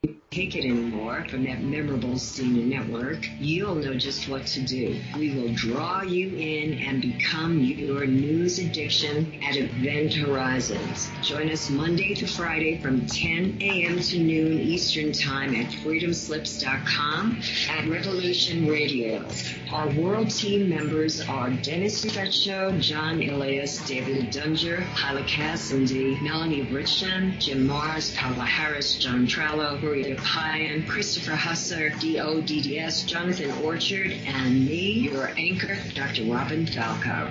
Take it anymore from that memorable senior network, you'll know just what to do. We will draw you in and become your news addiction at Event Horizons. Join us Monday to Friday from 10 a.m. to noon Eastern Time at freedomslips.com at Revolution Radio. Our world team members are Dennis Fetcho, John Elias, David Dunger, Hyla Cassidy, Melanie Richland, Jim Mars, Paula Harris, John Trello, Maria Pyan, Christopher Husser, DODDS, Jonathan Orchard, and me, your anchor, Dr. Robin Falco.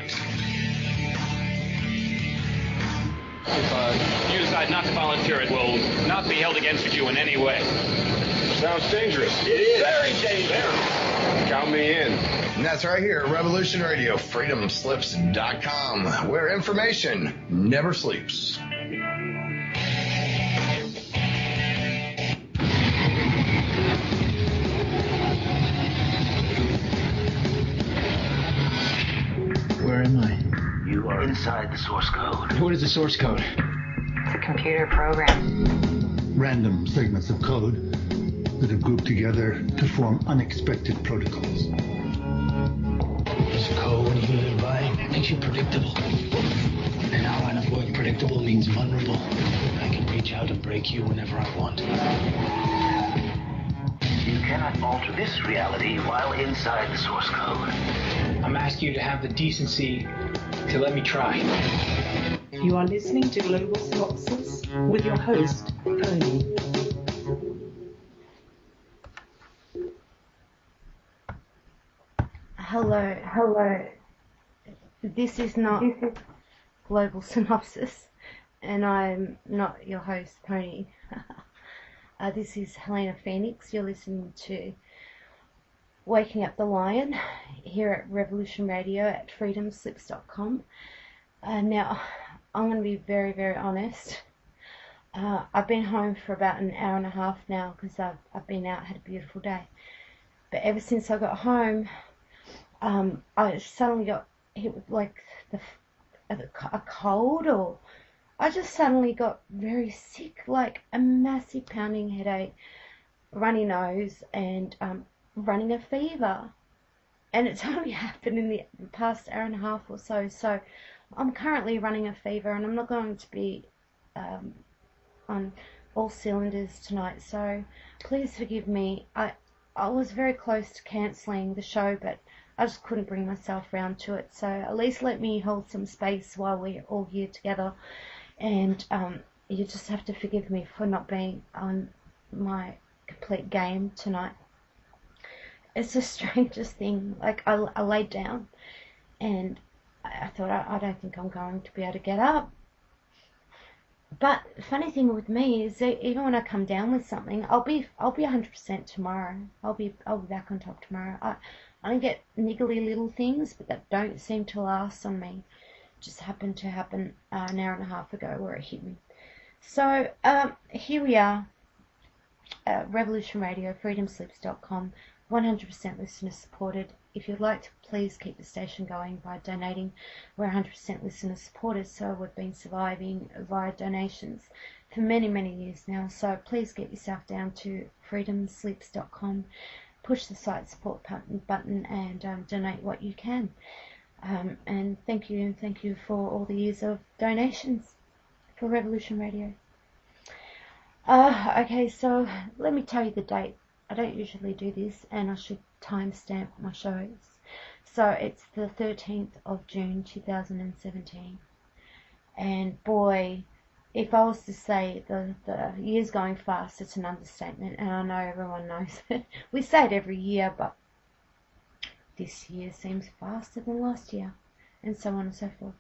If you decide not to volunteer, it will not be held against you in any way. Sounds dangerous. It is. Very dangerous. Count me in. And that's right here at Revolution Radio, freedomslips.com, where information never sleeps. Where am I? You are inside the source code. What is the source code? It's a computer program. Random segments of code that are grouped together to form unexpected protocols. This code you live by makes you predictable. And now I know what predictable means vulnerable. I can reach out and break you whenever I want. You cannot alter this reality while inside the source code. I'm asking you to have the decency to let me try. You are listening to Global Synopsis with your host, Tony. Hello. This is not Global Synopsis, and I'm not your host, Pony. This is Helena Phoenix. You're listening to Waking Up the Lion here at Revolution Radio at freedomslips.com. Now, I'm going to be very, very honest. I've been home for about an hour and a half now because I've been out, had a beautiful day. But ever since I got home, I suddenly got hit with like a cold, or I just suddenly got very sick, like a massive pounding headache, runny nose, and running a fever. And it's only happened in the past hour and a half or so. So I'm currently running a fever, and I'm not going to be on all cylinders tonight. So please forgive me. I was very close to cancelling the show, but I just couldn't bring myself round to it. So at least let me hold some space while we're all here together. And you just have to forgive me for not being on my complete game tonight. It's the strangest thing. Like, I laid down and I thought, I don't think I'm going to be able to get up. But the funny thing with me is that even when I come down with something, I'll be 100% tomorrow. I'll be back on top tomorrow. I get niggly little things, but that don't seem to last on me. It just happened to happen an hour and a half ago where it hit me. So here we are, Revolution Radio, freedomslips.com, 100% listener supported. If you'd like to please keep the station going by donating, we're 100% listener supported, so we've been surviving via donations for many, many years now. So please get yourself down to freedomslips.com, push the site support button and donate what you can. And thank you for all the years of donations for Revolution Radio. Okay, so let me tell you the date. I don't usually do this, and I should timestamp my shows. So it's the 13th of June 2017. And boy, if I was to say the year's going fast, it's an understatement, and I know everyone knows it. We say it every year, but this year seems faster than last year, and so on and so forth.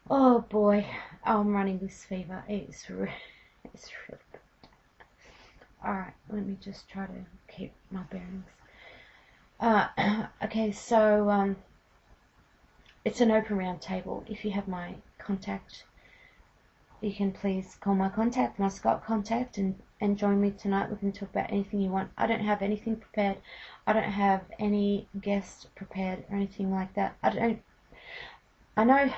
Oh boy, I'm running this fever. It's really bad. Alright, let me just try to keep my bearings. Okay, so it's an open round table. If you have my contact, you can please call my Skype contact, and join me tonight. We can talk about anything you want. I don't have anything prepared. I don't have any guests prepared or anything like that. I know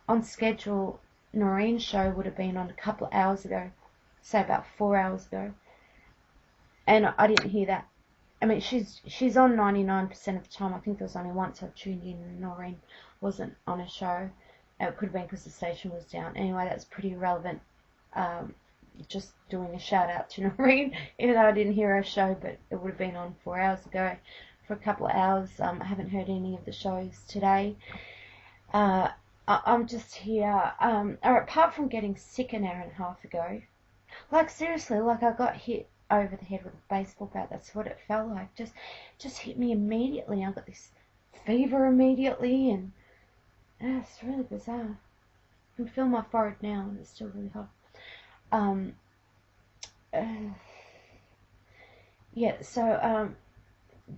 on schedule, Noreen's show would have been on a couple of hours ago, say about 4 hours ago, and I didn't hear that. I mean, she's on 99% of the time. I think there was only once I tuned in and Noreen wasn't on a show. It could have been because the station was down. Anyway, that's pretty irrelevant. Just doing a shout out to Noreen, even though I didn't hear her show, but it would have been on 4 hours ago for a couple of hours. I haven't heard any of the shows today. I'm just here. Apart from getting sick an hour and a half ago, like seriously, like I got hit over the head with a baseball bat. That's what it felt like. Just hit me immediately. I got this fever immediately, and it's really bizarre. I can feel my forehead now, and it's still really hot.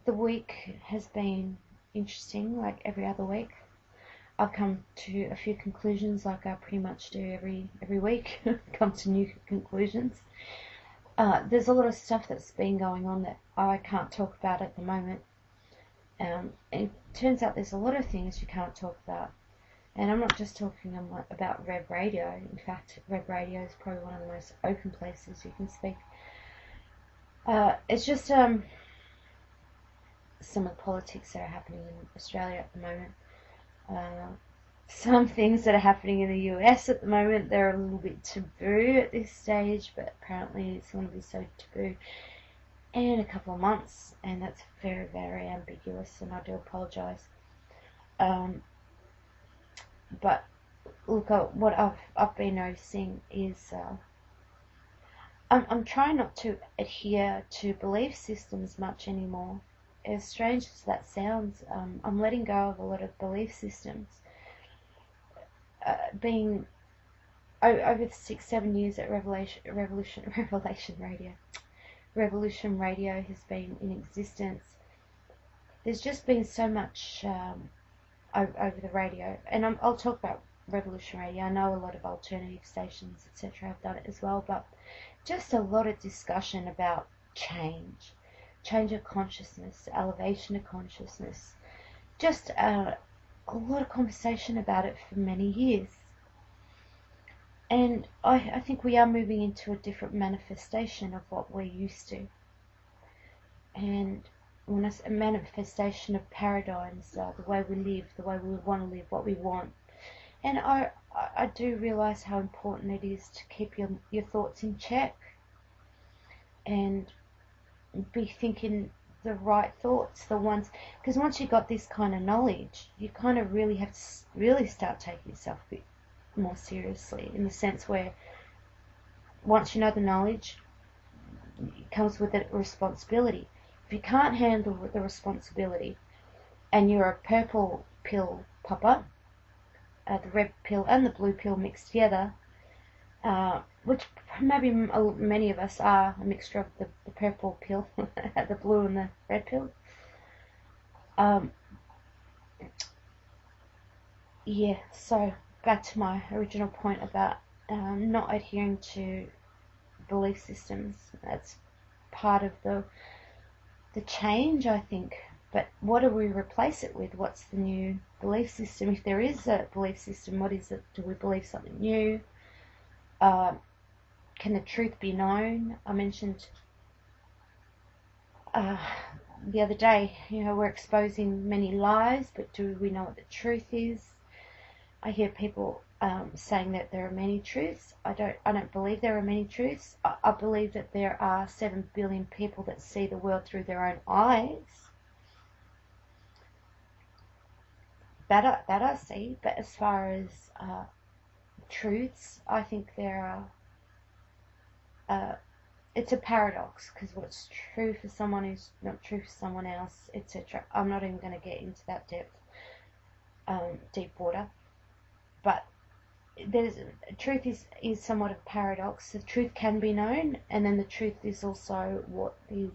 The week has been interesting, like every other week. I've come to a few conclusions, like I pretty much do every week. Come to new conclusions. There's a lot of stuff that's been going on that I can't talk about at the moment. It turns out there's a lot of things you can't talk about. And I'm not just talking about Reb Radio. In fact, Reb Radio is probably one of the most open places you can speak. It's just some of the politics that are happening in Australia at the moment. Some things that are happening in the US at the moment, they're a little bit taboo at this stage, but apparently it's going to be so taboo in a couple of months, and that's very, very ambiguous, and I do apologise. But look, what I've been noticing is I'm trying not to adhere to belief systems much anymore. As strange as that sounds, I'm letting go of a lot of belief systems. Being over the 6-7 years at Revolution Radio has been in existence. There's just been so much over the radio, and I'll talk about Revolution Radio. I know a lot of alternative stations, etc., have done it as well, but just a lot of discussion about change of consciousness, elevation of consciousness, just a lot of conversation about it for many years. And I think we are moving into a different manifestation of what we're used to. And when I say a manifestation of paradigms, the way we live, the way we want to live, what we want. And I do realise how important it is to keep your thoughts in check and be thinking the right thoughts, the ones, because once you've got this kind of knowledge, you kind of really have to really start taking yourself a bit more seriously, in the sense where once you know the knowledge, it comes with a responsibility. If you can't handle the responsibility, and you're a purple pill popper, the red pill and the blue pill mixed together, which maybe many of us are a mixture of the purple pill, the blue and the red pill. So back to my original point about not adhering to belief systems. That's part of the change, I think. But what do we replace it with? What's the new belief system? If there is a belief system, what is it? Do we believe something new? Can the truth be known? I mentioned the other day, we're exposing many lies, but do we know what the truth is? I hear people saying that there are many truths. I don't believe there are many truths. I believe that there are 7 billion people that see the world through their own eyes. That I see. But as far as truths, I think there are. It's a paradox, because what's true for someone is not true for someone else, etc. I'm not even going to get into that deep water. But truth is somewhat of a paradox. The truth can be known, and then the truth is also what is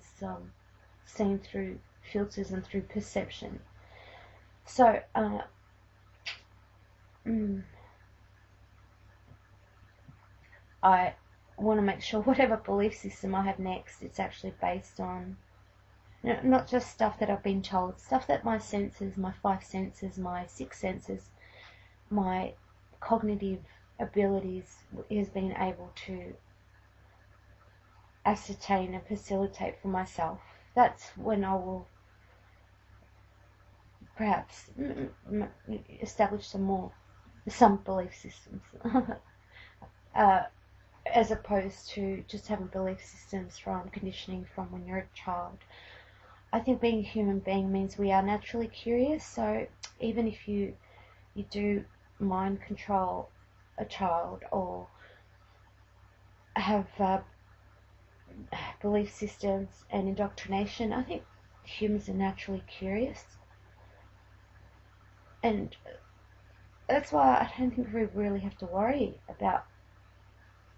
seen through filters and through perception. So, I want to make sure whatever belief system I have next, it's actually based on not just stuff that I've been told, stuff that my senses, my 5 senses, my 6 senses, my cognitive abilities has been able to ascertain and facilitate for myself, that's when I will perhaps establish some belief systems, as opposed to just having belief systems from conditioning from when you're a child. I think being a human being means we are naturally curious, so even if you do mind control a child or have belief systems and indoctrination, I think humans are naturally curious. And that's why I don't think we really have to worry about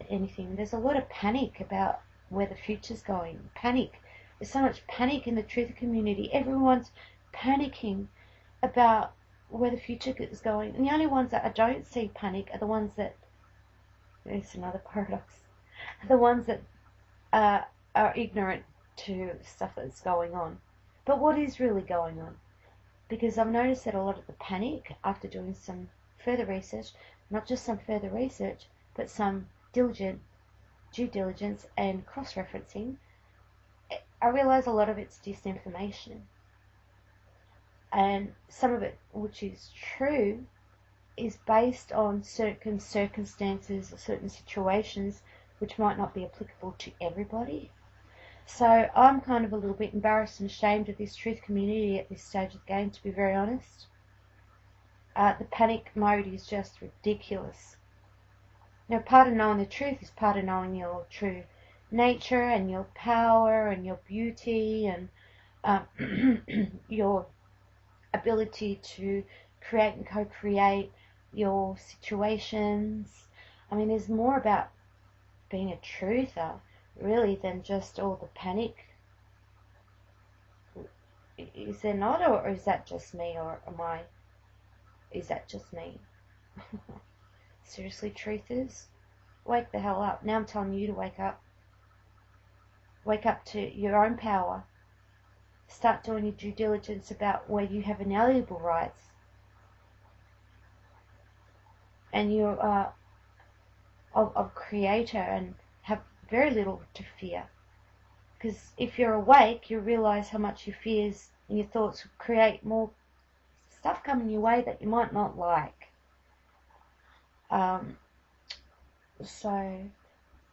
anything. There's a lot of panic about where the future's going. Panic. There's so much panic in the truth community. Everyone's panicking about where the future is going. And the only ones that I don't see panic are the ones that, it's another paradox, the ones that are ignorant to stuff that's going on. But what is really going on? Because I've noticed that a lot of the panic, after doing some further research, not just some further research, but some due diligence and cross-referencing, I realise a lot of it's disinformation. And some of it, which is true, is based on certain circumstances or certain situations which might not be applicable to everybody. So I'm kind of a little bit embarrassed and ashamed of this truth community at this stage of the game, to be very honest. The panic mode is just ridiculous. Now, part of knowing the truth is part of knowing your true nature and your power and your beauty and your ability to create and co-create your situations. I mean, there's more about being a truther really than just all the panic. Is there not, or is that just me, or is that just me? Seriously, truthers, wake the hell up. Now I'm telling you to wake up. Wake up to your own power. Start doing your due diligence about where you have inalienable rights. And you're a creator and have very little to fear. Because if you're awake, you realize how much your fears and your thoughts create more stuff coming your way that you might not like. So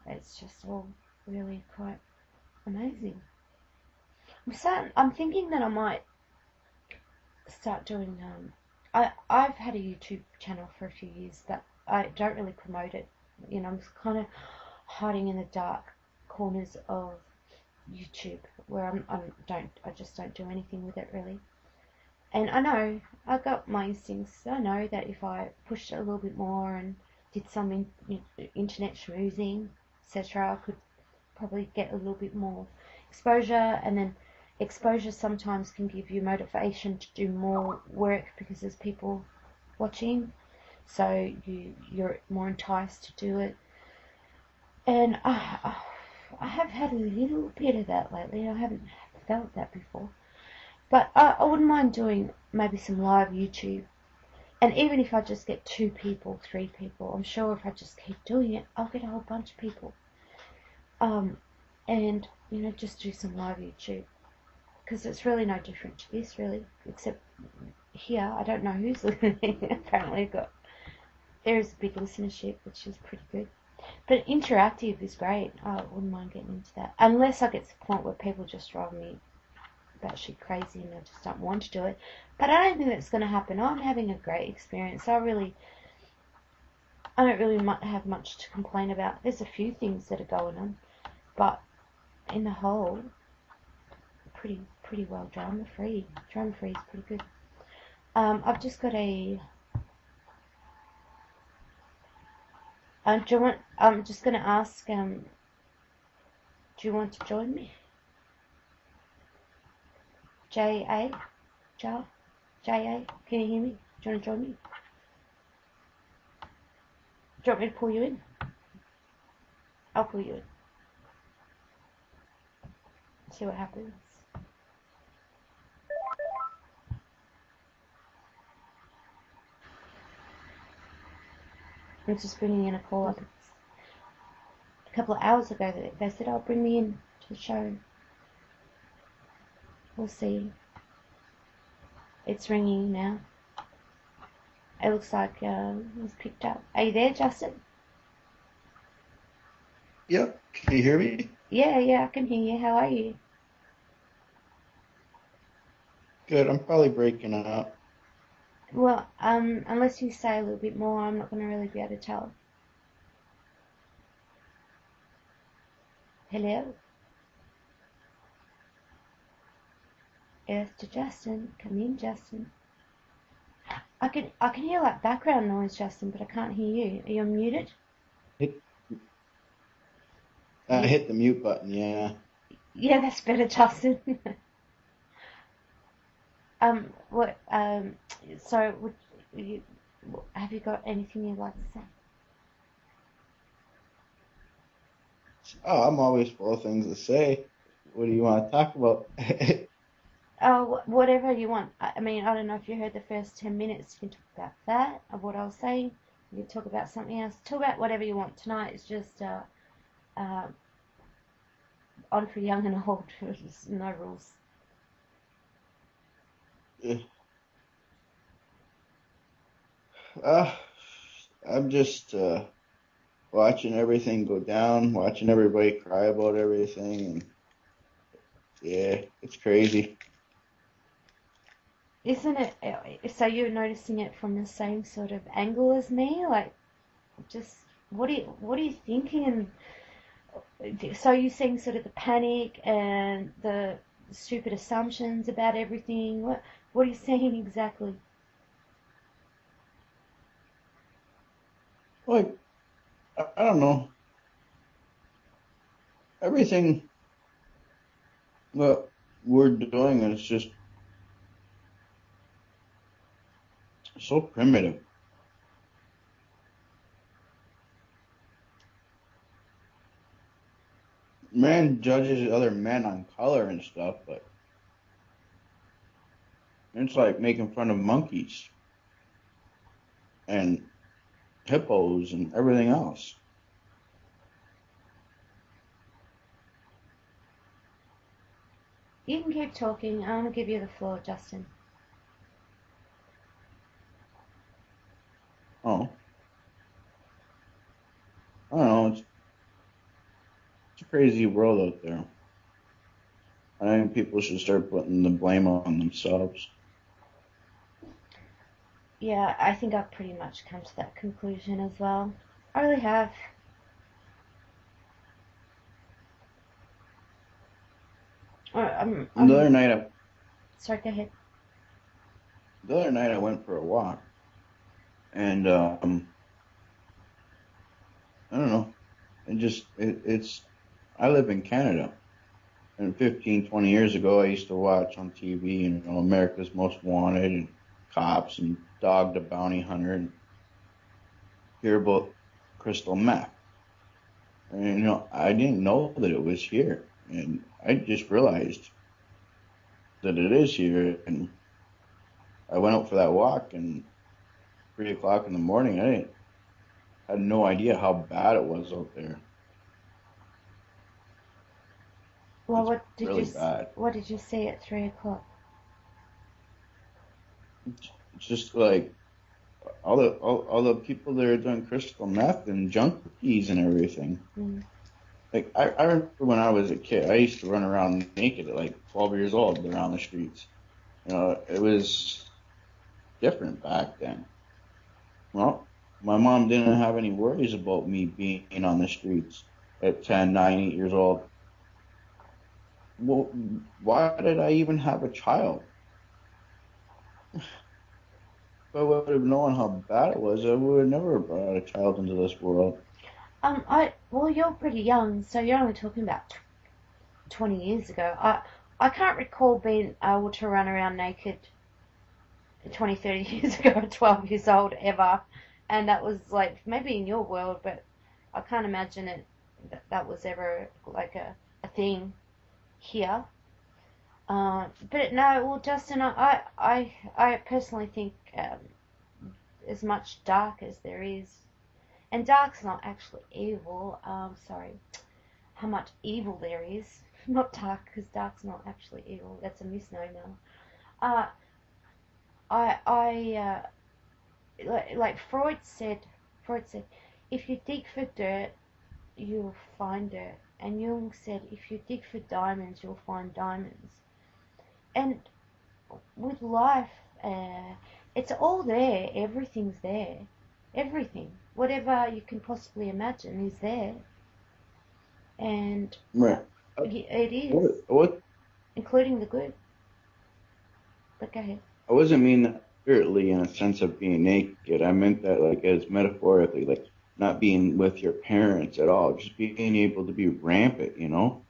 it's just all really quite amazing. I'm thinking that I might start doing, I've had a YouTube channel for a few years, but I don't really promote it. You know, I'm kind of hiding in the dark corners of YouTube where I just don't do anything with it really. And I know, I got my instincts. I know that if I pushed it a little bit more and did some internet schmoozing, etc., I could probably get a little bit more exposure. And then exposure sometimes can give you motivation to do more work because there's people watching, so you're more enticed to do it. And I have had a little bit of that lately. I haven't felt that before. But I wouldn't mind doing maybe some live YouTube. And even if I just get 2 people, 3 people, I'm sure if I just keep doing it, I'll get a whole bunch of people. And, you know, just do some live YouTube. Because it's really no different to this, really. Except here, I don't know who's listening. Apparently there is a big listenership, which is pretty good. But interactive is great. I wouldn't mind getting into that. Unless I get to the point where people just drive me batshit crazy and I just don't want to do it. But I don't think that's going to happen. I'm having a great experience. I don't really have much to complain about. There's a few things that are going on, but in the whole, pretty well drama free. Drama free is pretty good. I've just got a. I'm just going to ask. Do you want to join me? J.A. J.A. Can you hear me? Do you want to join me? Do you want me to pull you in? I'll pull you in. See what happens. I'm just bringing in a call up. couple of hours ago that they said, "Oh, bring me in to the show." We'll see. It's ringing now. It looks like it's picked up. Are you there, Justin? Yep. Can you hear me? Yeah, I can hear you. How are you? Good. I'm probably breaking up. Well, unless you say a little bit more, I'm not going to really be able to tell. Hello? Earth to Justin. Come in, Justin. I can hear like background noise, Justin, but I can't hear you. Are you muted? I hit the mute button, yeah. Yeah, that's better, Justin. So have you got anything you'd like to say? Oh, I'm always full of things to say. What do you want to talk about? Oh, whatever you want. I mean, I don't know if you heard the first 10 minutes. You can talk about that, of what I was saying. You can talk about something else. Talk about whatever you want. Tonight is just on for young and old. There's no rules. I'm just watching everything go down, watching everybody cry about everything, and yeah, it's crazy. Isn't it? So you're noticing it from the same sort of angle as me? Like, just what are you thinking? And so you're seeing sort of the panic and the stupid assumptions about everything. What are you saying exactly? Like, I don't know. Everything that we're doing is just so primitive. Man judges other men on color and stuff, but it's like making fun of monkeys and hippos and everything else. You can keep talking. I'm going to give you the floor, Justin. Oh. I don't know. It's a crazy world out there. I think people should start putting the blame on themselves. Yeah, I think I've pretty much come to that conclusion as well. I really have. The other night, Sorry, go ahead. The other night I went for a walk, and I don't know. It's. I live in Canada, and 15, 20 years ago, I used to watch on TV, America's Most Wanted, and cops, and Dog the Bounty Hunter, and hear about crystal meth. And I didn't know that it was here, and I just realized that it is here. And I went out for that walk, and 3 o'clock in the morning, I had no idea how bad it was out there. Well, bad. What did you see at 3 o'clock? It's just like all the people that are doing crystal meth and junkies and everything. Mm. Like I remember when I was a kid, I used to run around naked at like 12 years old around the streets. It was different back then. Well, my mom didn't have any worries about me being on the streets at 10, 9, 8 years old. Well, why did I even have a child? If I would have known how bad it was, I would have never brought a child into this world. Well, you're pretty young, so you're only talking about 20 years ago. I can't recall being able to run around naked 20, 30 years ago at 12 years old ever. And that was like, maybe in your world, but I can't imagine that was ever like a thing here. But no, well, Justin, I personally think as much dark as there is, And dark's not actually evil. Sorry, how much evil there is. Not dark, because dark's not actually evil. That's a misnomer. Like Freud said, if you dig for dirt, you'll find dirt. And Jung said, if you dig for diamonds, you'll find diamonds. And with life, it's all there. Everything's there. Everything. Whatever you can possibly imagine is there. And right. It is. What? Including the good. But go ahead. I wasn't mean that spiritually in a sense of being naked. I meant that like as metaphorically, like not being with your parents at all, just being able to be rampant, you know?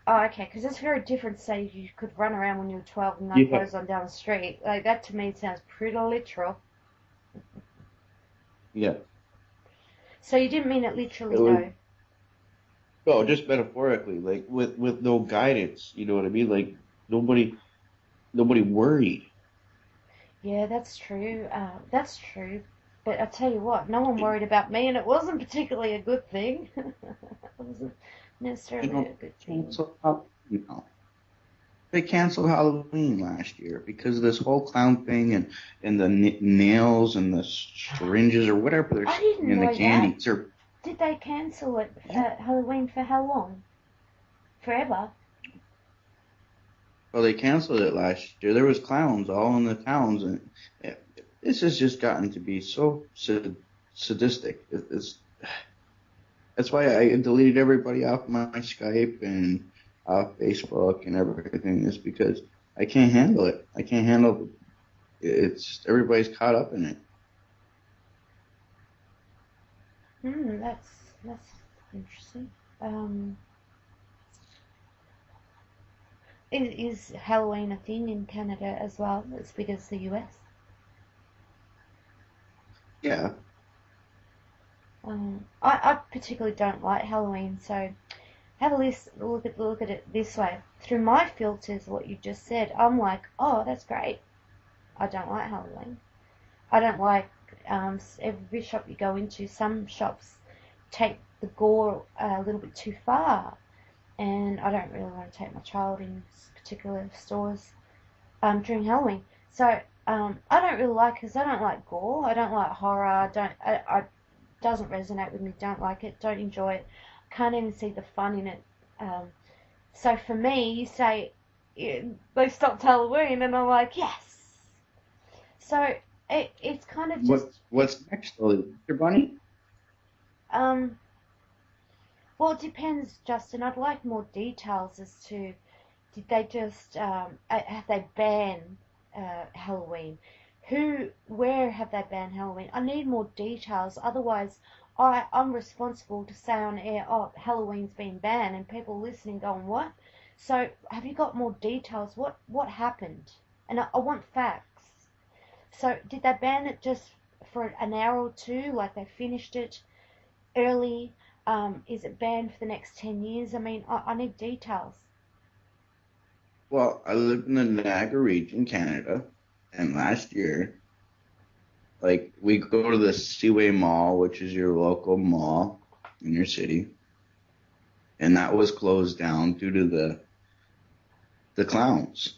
Oh, okay, because it's very different to say you could run around when you were 12 and no clothes on down the street. Like, that to me sounds pretty literal. Yeah. So you didn't mean it literally, though? No, just metaphorically, like with no guidance, you know what I mean? Like nobody worried. Yeah, that's true. That's true. But I tell you what, no one worried about me, and it wasn't particularly a good thing. It wasn't necessarily a good thing. They canceled Halloween last year because of this whole clown thing and the nails and the syringes or whatever they're saying in the candies. Did they cancel it Halloween for how long? Forever? Well, they canceled it last year. There was clowns all in the towns, and this has just gotten to be so sadistic. That's why I deleted everybody off my Skype and off Facebook and everything, is because I can't handle it. I can't handle it. It's everybody's caught up in it. That's interesting. Is Halloween a thing in Canada as well, as big as the US? Yeah. I particularly don't like Halloween, so have a look at it this way. Through my filters, what you just said, I'm like, oh, that's great. I don't like Halloween. I don't like every shop you go into. Some shops take the gore a little bit too far, and I don't really want to take my child in particular stores during Halloween. So I don't really like, because I don't like gore. I don't like horror. I doesn't resonate with me. Don't like it. Don't enjoy it. Can't even see the fun in it. So for me, you say they stopped Halloween, and I'm like, yes. So it's kind of just. What's next, though? Your bunny? Well, it depends, Justin. I'd like more details as to, did they just have they banned Halloween? Where have they banned Halloween? I need more details. Otherwise, I'm responsible to say on air, oh, Halloween's been banned, and people listening going, what? So have you got more details? What happened? And I want facts. So did they ban it just for an hour or two, like they finished it early? Is it banned for the next 10 years? I mean, I need details. Well, I live in the Niagara region, Canada, and last year, like, we go to the Seaway Mall, which is your local mall in your city, and that was closed down due to the clowns.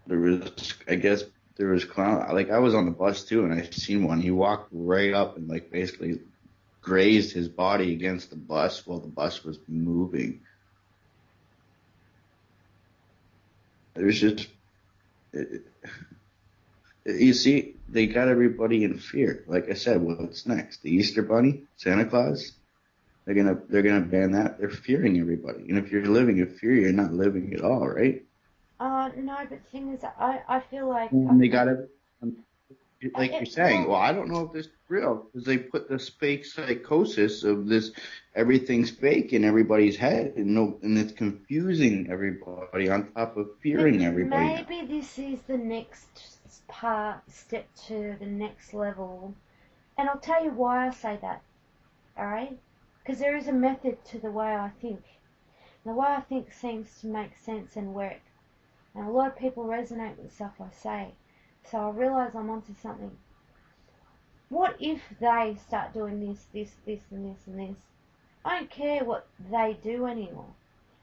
There was clown. Like, I was on the bus too, and I seen one. He walked right up and like basically grazed his body against the bus while the bus was moving. There's just, you see, they got everybody in fear. Like I said, what's next? The Easter Bunny, Santa Claus. They're gonna ban that. They're fearing everybody. And if you're living in fear, you're not living at all, right? No, but the thing is, I feel like they got it. Like you're saying, well, I don't know if this is real, because they put this fake psychosis of this, everything's fake in everybody's head, and it's confusing everybody on top of fearing everybody. Maybe this is the next step to the next level, and I'll tell you why I say that. All right, because there is a method to the way I think. The way I think seems to make sense and work, and a lot of people resonate with stuff I say. So I realise I'm onto something. What if they start doing this, this, this, and this, and this? I don't care what they do anymore.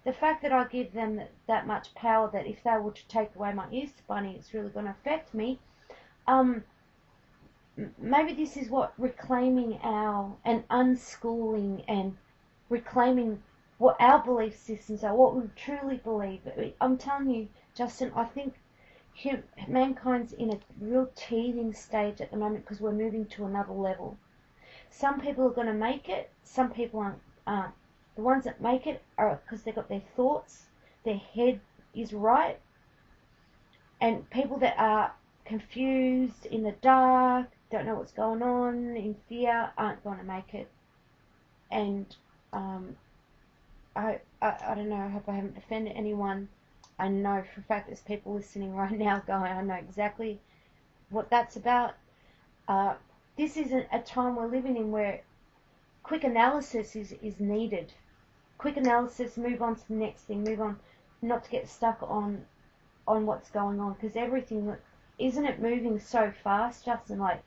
The fact that I give them that much power, that if they were to take away my Easter bunny, it's really going to affect me. Maybe this is what reclaiming and unschooling and reclaiming what our belief systems are, what we truly believe. I'm telling you, Justin, I think mankind's in a real teething stage at the moment because we're moving to another level. Some people are going to make it, some people aren't. The ones that make it are because they've got their thoughts, their head is right, and people that are confused, in the dark, don't know what's going on, in fear, aren't going to make it. And I don't know, I hope I haven't offended anyone. I know for a fact there's people listening right now going, I know exactly what that's about. This isn't a time we're living in where quick analysis is needed. Quick analysis, move on to the next thing, move on, not to get stuck on what's going on, because everything, isn't it moving so fast, Justin? Like,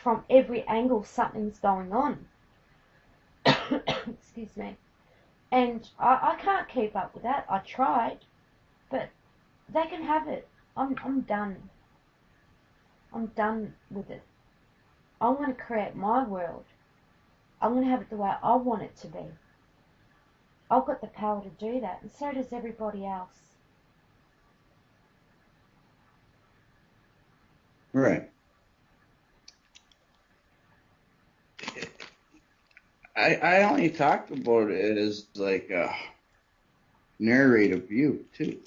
from every angle something's going on. Excuse me. And I can't keep up with that. I tried, but they can have it. I'm done. I'm done with it. I'm going to create my world. I'm going to have it the way I want it to be. I've got the power to do that, and so does everybody else. Right. I only talked about it as like a narrative view too.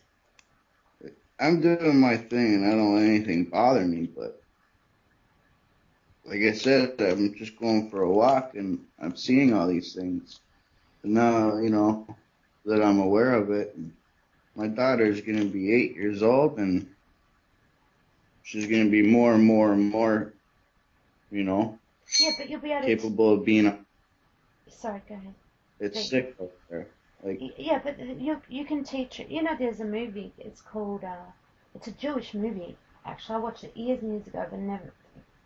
I'm doing my thing and I don't let anything bother me, but like I said, I'm just going for a walk and I'm seeing all these things. And now, you know, that I'm aware of it, my daughter's going to be 8 years old and she's going to be more and more and more, you know, yeah, but you'll be able capable of being. Sorry, go ahead. It's sick up there. Like, yeah, but you can teach it. You know, there's a movie. It's called. It's a Jewish movie. Actually, I watched it years and years ago, but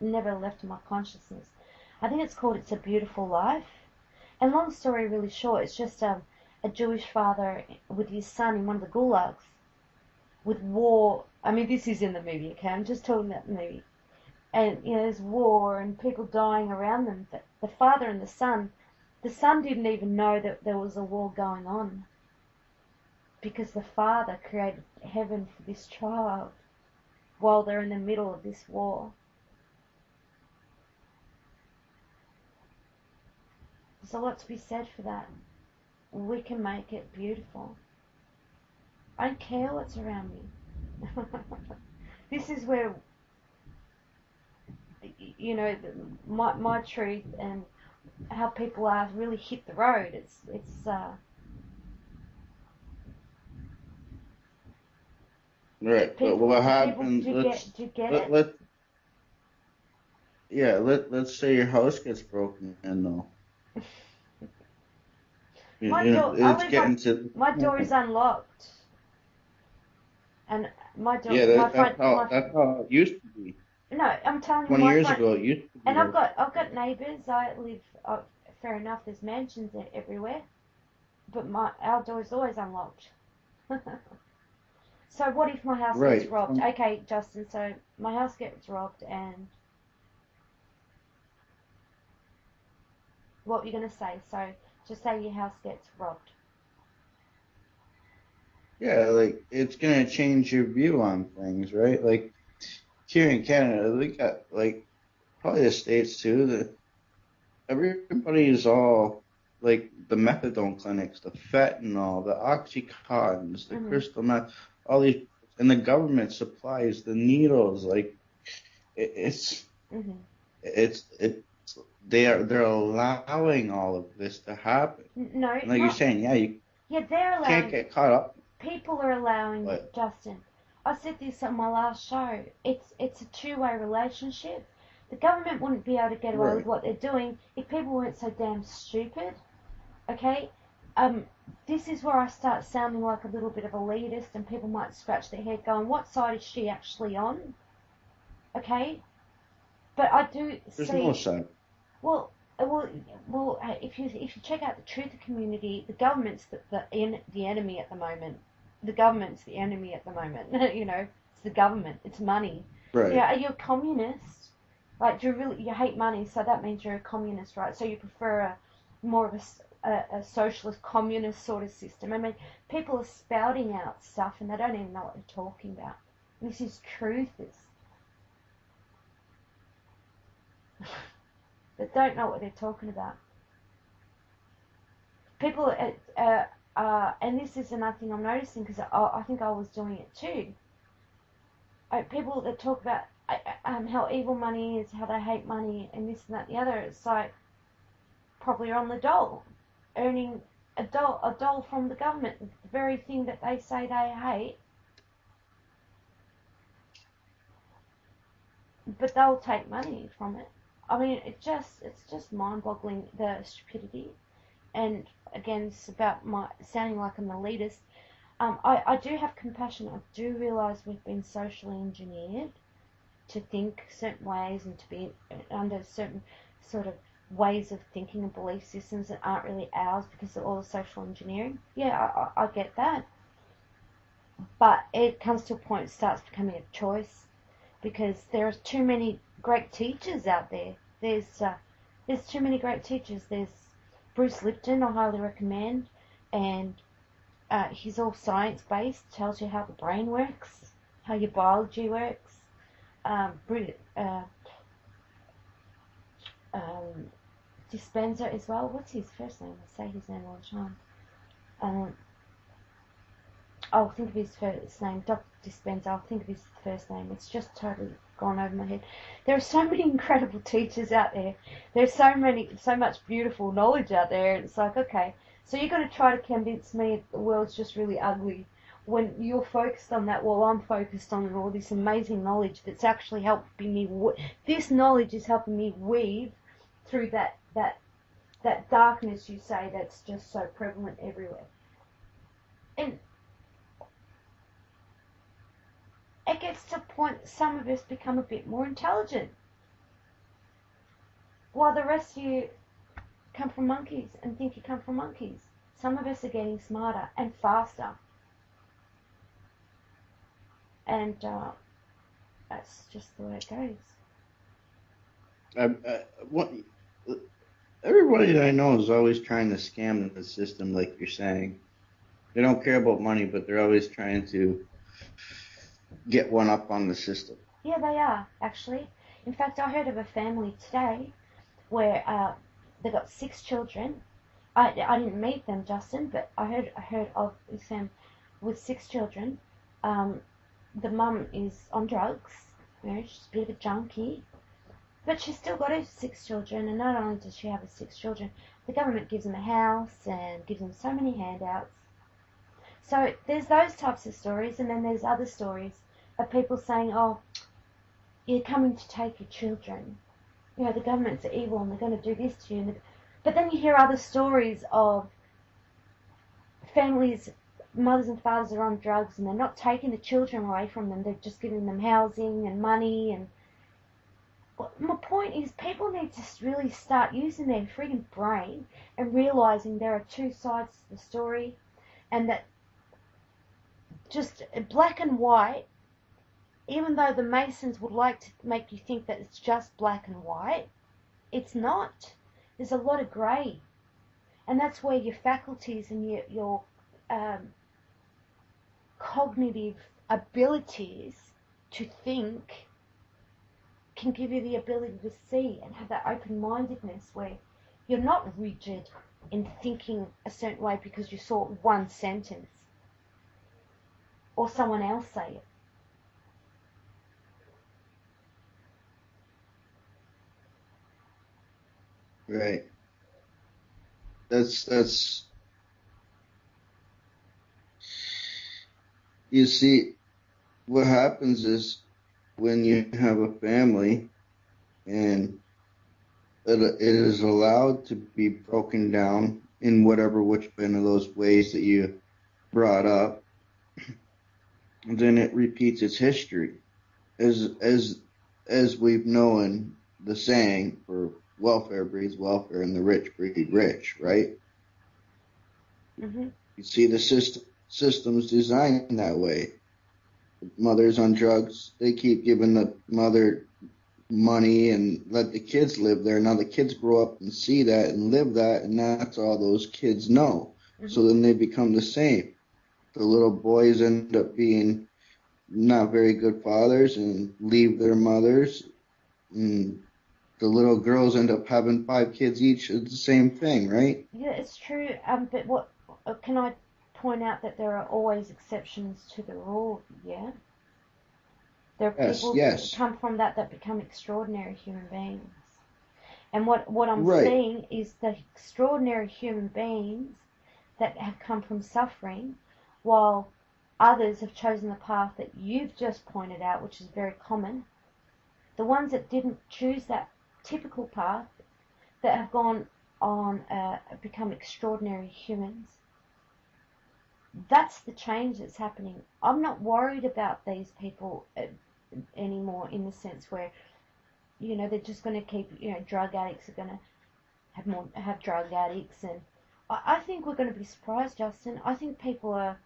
never left my consciousness. I think it's called "It's a Beautiful Life." And long story really short, it's just a Jewish father with his son in one of the gulags, with war. I mean, this is in the movie. Okay, I'm just talking about the movie. And you know, there's war and people dying around them. The father and the son. The son didn't even know that there was a war going on because the father created heaven for this child while they're in the middle of this war. There's a lot to be said for that. We can make it beautiful. I don't care what's around me. This is where, you know, my truth and how people are really hit the road. It's right. But what happens? Let's say your house gets broken in though. My door is unlocked, and my door. Yeah, that's how it used to be. No, I'm telling you, 20 years ago, it used to be. And I've got neighbours. I live. Fair enough. There's mansions everywhere, but our door is always unlocked. So what if my house gets robbed? Okay, Justin. So my house gets robbed, and what were you gonna say? So just say your house gets robbed. Yeah, like it's gonna change your view on things, right? Like here in Canada, we got like probably the States too. That everybody is all like the methadone clinics, the fentanyl, the oxycontins, the crystal meth, all these, and the government supplies the needles. Like they're allowing all of this to happen. No, and like you're saying, they're allowing. Can't get caught up. People are allowing it, Justin. I said this on my last show. It's a two-way relationship. The government wouldn't be able to get away with what they're doing if people weren't so damn stupid. Okay? This is where I start sounding like a little bit of a elitist, and people might scratch their head going, what side is she actually on? Okay? But I do There's see. no side. Well. If you check out the truther community, the government's the enemy at the moment. The government's the enemy at the moment. It's the government. It's money. Right. Yeah. Are you a communist? Like, do you hate money? So that means you're a communist, right? So you prefer more of a socialist, communist sort of system. I mean, people are spouting out stuff and they don't even know what they're talking about. This is truthers that don't know what they're talking about. People, and this is another thing I'm noticing, because I think I was doing it too. People that talk about how evil money is, how they hate money, and this and that and the other, it's like, probably on the dole, earning a dole from the government, the very thing that they say they hate. But they'll take money from it. I mean, it's just mind-boggling, the stupidity. And again, it's about my sounding like I'm an elitist. I do have compassion. I do realise we've been socially engineered to think certain ways and to be under certain sort of ways of thinking and belief systems that aren't really ours because of all the social engineering. Yeah, I get that. But it comes to a point it starts becoming a choice, because there are too many great teachers out there. There's too many great teachers. There's Bruce Lipton, I highly recommend, and he's all science-based, tells you how the brain works, how your biology works. Dispenza as well. What's his first name? I say his name all the time. I'll think of his first name, Dr. Dispenza. I'll think of his first name. It's just totally gone over my head. There are so many incredible teachers out there. There's so much beautiful knowledge out there. It's like, okay, so you're going to try to convince me the world's just really ugly when you're focused on that, while I'm focused on all this amazing knowledge that's actually helping me. This knowledge is helping me weave through that darkness, you say, that's just so prevalent everywhere. And it gets to a point some of us become a bit more intelligent, while the rest of you come from monkeys and think you come from monkeys. Some of us are getting smarter and faster. And that's just the way it goes. Everybody that I know is always trying to scam the system, like you're saying. They don't care about money, but they're always trying to get one up on the system. Yeah, they are, actually. In fact, I heard of a family today where they got 6 children. I didn't meet them, Justin, but I heard of this family with 6 children. The mum is on drugs. She's a bit of a junkie. But she's still got her 6 children, and not only does she have her 6 children, the government gives them a house and gives them so many handouts. So there's those types of stories, and then there's other stories of people saying, oh, you're coming to take your children. The government's evil and they're going to do this to you. But then you hear other stories of families, mothers and fathers are on drugs, and they're not taking the children away from them. They're just giving them housing and money. And my point is, people need to really start using their friggin' brain and realizing there are 2 sides to the story, and that just black and white, even though the Masons would like to make you think that it's just black and white, it's not. There's a lot of grey. And that's where your faculties and your cognitive abilities to think can give you the ability to see and have that open-mindedness where you're not rigid in thinking a certain way because you saw one sentence or someone else say it. Right. That's you see, what happens is when you have a family and it is allowed to be broken down in which one of those ways that you brought up, then it repeats its history as we've known the saying for welfare breeds welfare and the rich breed rich, right? Mm-hmm. You see the system's designed that way. Mothers on drugs, they keep giving the mother money and let the kids live there. Now the kids grow up and see that and live that, and that's all those kids know. Mm-hmm. So then they become the same. The little boys end up being not very good fathers and leave their mothers, and the little girls end up having 5 kids each. It's the same thing, right? Yeah, it's true. But what can I point out that there are always exceptions to the rule? Yeah, there are people that come from that become extraordinary human beings. And what I'm seeing is the extraordinary human beings that have come from suffering, while others have chosen the path that you've just pointed out, which is very common. The ones that didn't choose that typical path, that have gone on, become extraordinary humans. That's the change that's happening. I'm not worried about these people anymore, in the sense where, they're just going to keep, drug addicts are going to have drug addicts, and I think we're going to be surprised, Justin. I think people are,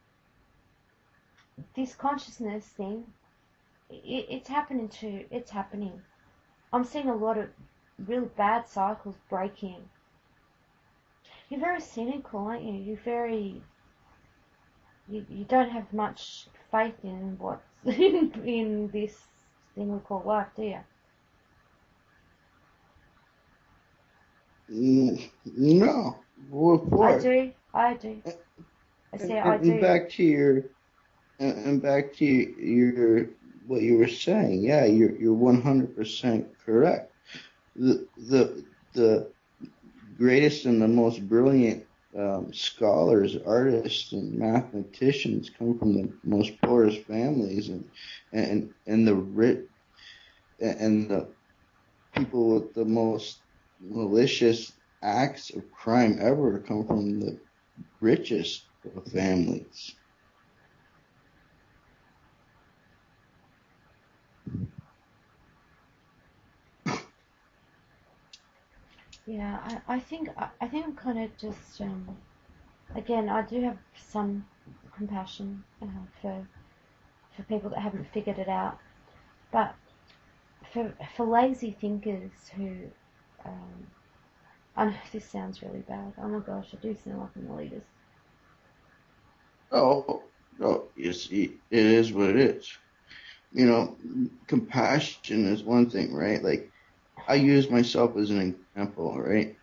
this consciousness thing, it's happening. I'm seeing a lot of really bad cycles breaking. You're very cynical, aren't you? You're very, you don't have much faith in what's in this thing we call life, do you? No. I do. I do. I say I do. And back to your what you were saying. Yeah, you're 100% correct. The greatest and the most brilliant scholars, artists, and mathematicians come from the most poorest families, and the rich and the people with the most malicious acts of crime ever come from the richest of families. Yeah, I think I'm kind of just again, I do have some compassion for people that haven't figured it out, but for lazy thinkers who I know this sounds really bad. Oh my gosh, I do sound like an elitist. Oh, you see, it is what it is. Compassion is one thing, right? Like, I use myself as an example, right?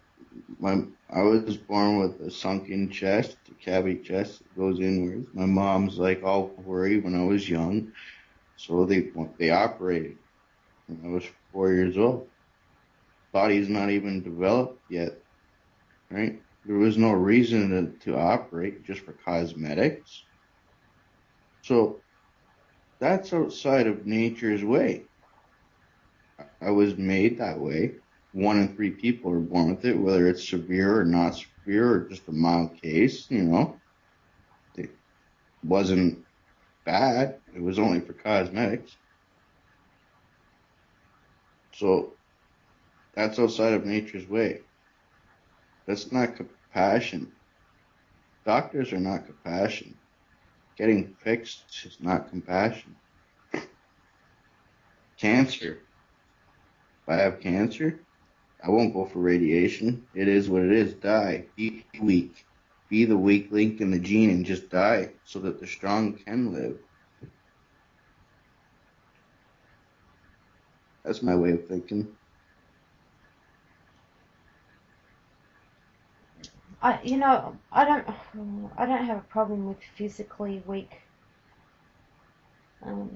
I was born with a sunken chest, a cavity chest that goes inwards. My mom's like all worried when I was young, so they operated when I was 4 years old. Body's not even developed yet, right? There was no reason to operate, just for cosmetics. So that's outside of nature's way. I was made that way. 1 in 3 people are born with it, whether it's severe or not severe or just a mild case, It wasn't bad. It was only for cosmetics. So that's outside of nature's way. That's not compassion. Doctors are not compassion. Getting fixed is not compassion. Cancer. If I have cancer, I won't go for radiation. It is what it is. Die. Be weak. Be the weak link in the gene and just die so that the strong can live. That's my way of thinking. I don't have a problem with physically weak. I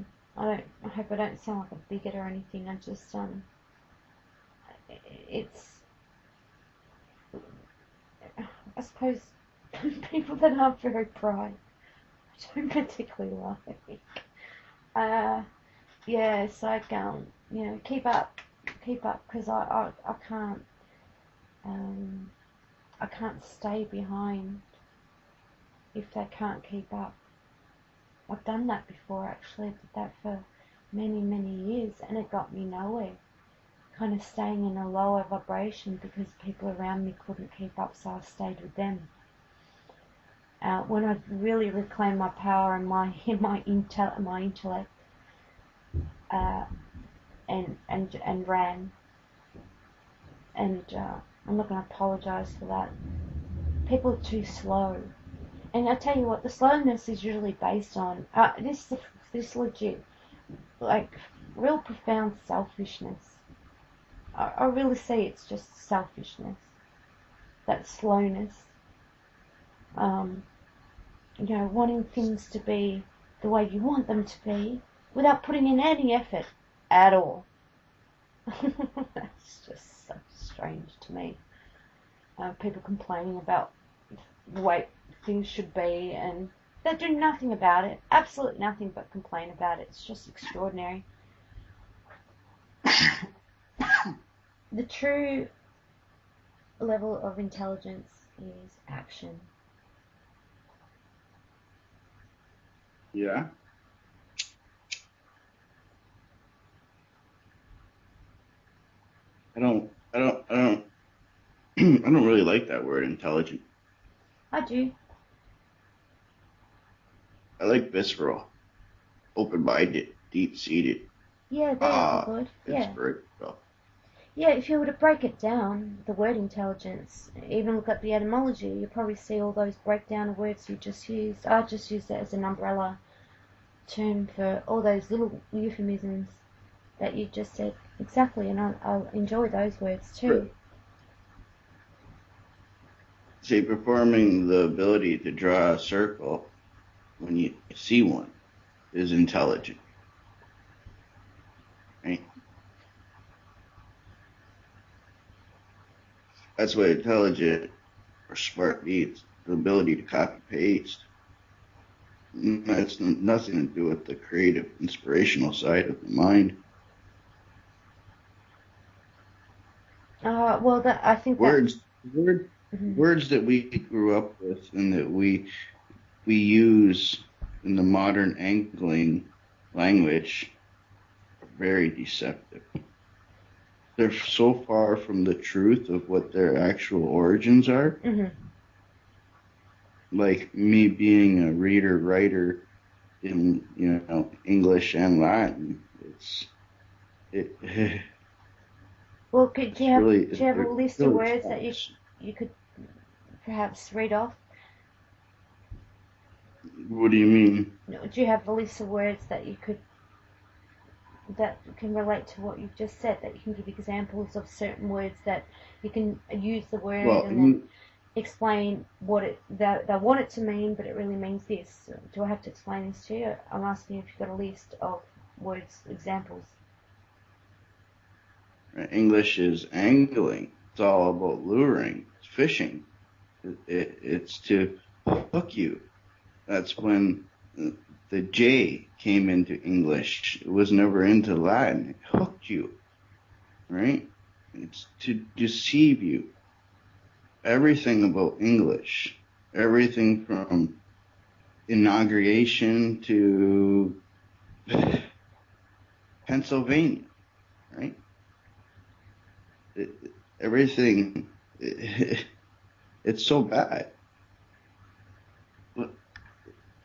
hope I don't sound like a bigot or anything. I just it's, I suppose, people that aren't very bright, I don't particularly like. Yeah, it's like keep up, because I can't stay behind if they can't keep up. I've done that before, actually. I did that for many, many years, and it got me nowhere. kind of staying in a lower vibration because people around me couldn't keep up, so I stayed with them. When I really reclaimed my power and my intellect, and ran, and I'm not going to apologize for that. People are too slow, and I tell you what, the slowness is usually based on this legit, like, real profound selfishness. I really see it's just selfishness, that slowness. Wanting things to be the way you want them to be without putting in any effort at all. That's just so strange to me. People complaining about the way things should be, and they do nothing about it. Absolutely nothing but complain about it. It's just extraordinary. The true level of intelligence is action. Yeah. I don't I don't really like that word, intelligent. I do. I like visceral, open-minded, deep-seated. Yeah, they're good. Yeah. Vertical. Yeah, if you were to break it down, the word intelligence, even look at the etymology, you probably see all those breakdown of words you just used. I just use that as an umbrella term for all those little euphemisms that you just said. Exactly, and I enjoy those words too. Right. See, performing the ability to draw a circle when you see one is intelligent. Right? That's what intelligent or smart means, the ability to copy paste. That's nothing to do with the creative, inspirational side of the mind. I think words that we grew up with and that we use in the modern angling language are very deceptive. They're so far from the truth of what their actual origins are. Mm-hmm. Like me being a reader, writer in English and Latin. Well, do you have a list of words that you could perhaps read off? What do you mean? Do you have a list of words that can relate to what you've just said, that you can give examples of certain words that you can use the word and then explain what they want it to mean, but it really means this? Do I have to explain this to you? I'm asking if you've got a list of words, examples. English is angling. It's all about luring. It's fishing. It's to hook you. That's when the J came into English. It was never into Latin. It hooked you, right? It's to deceive you. Everything about English, everything from inauguration to Pennsylvania, right? Everything, it's so bad.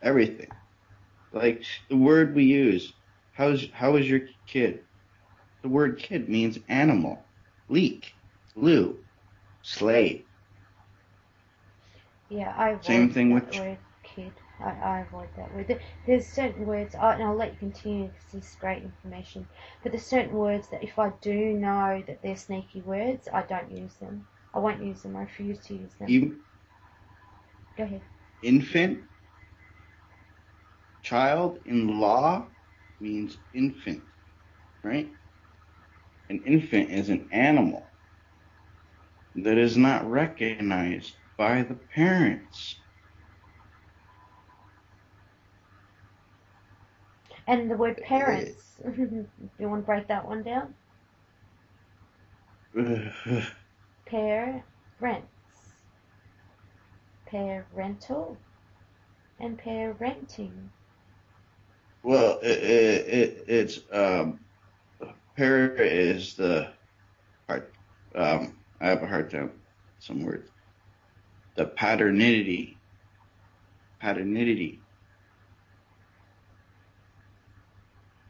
Everything. Like the word we use, how is your kid? The word kid means animal, leak, glue, slave. Yeah, I avoid Same thing with word kid. I avoid that word. There's certain words, and I'll let you continue because this is great information, but there's certain words that if I do know that they're sneaky words, I don't use them. I won't use them. I refuse to use them. Go ahead. Infant, child in law means infant, right? An infant is an animal that is not recognized by the parents. And the word parents, do you want to break that one down? Parents, parental, and parenting. Well, it's parent is the hard. I have a hard time with some words. The paternity.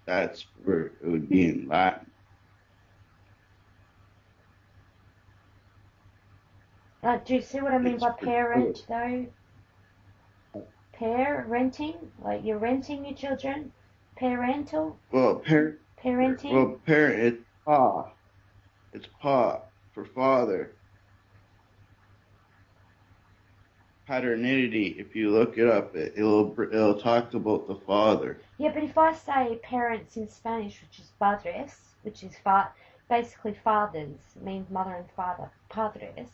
That's where it would be in Latin. Do you see what I mean by parent, though? Parenting? Like you're renting your children? Parental? Well, Parenting? Well, parent, it's pa. It's pa for father. Paternity, if you look it up, it'll talk about the father. Yeah, but if I say parents in Spanish, which is padres, which is basically fathers, means mother and father, padres,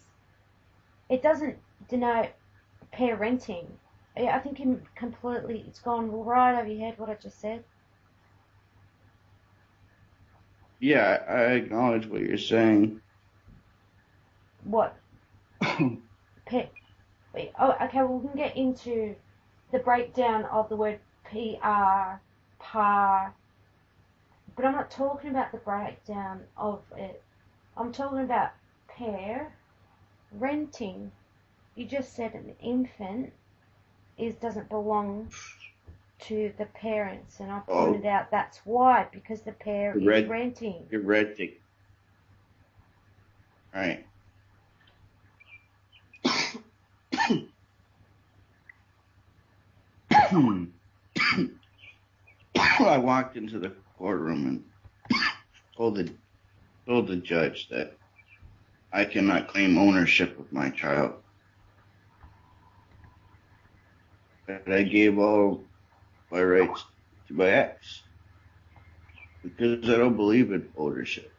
it doesn't denote parenting. I think it's gone right over your head what I just said. Yeah, I acknowledge what you're saying. What? Oh, okay, well, we can get into the breakdown of the word PR, par, but I'm not talking about the breakdown of it. I'm talking about pair, renting. You just said an infant doesn't belong to the parents, and I pointed out that's why, because the pair is renting. You're renting. Right. I walked into the courtroom and told the judge that I cannot claim ownership of my child. That I gave all my rights to my ex because I don't believe in ownership.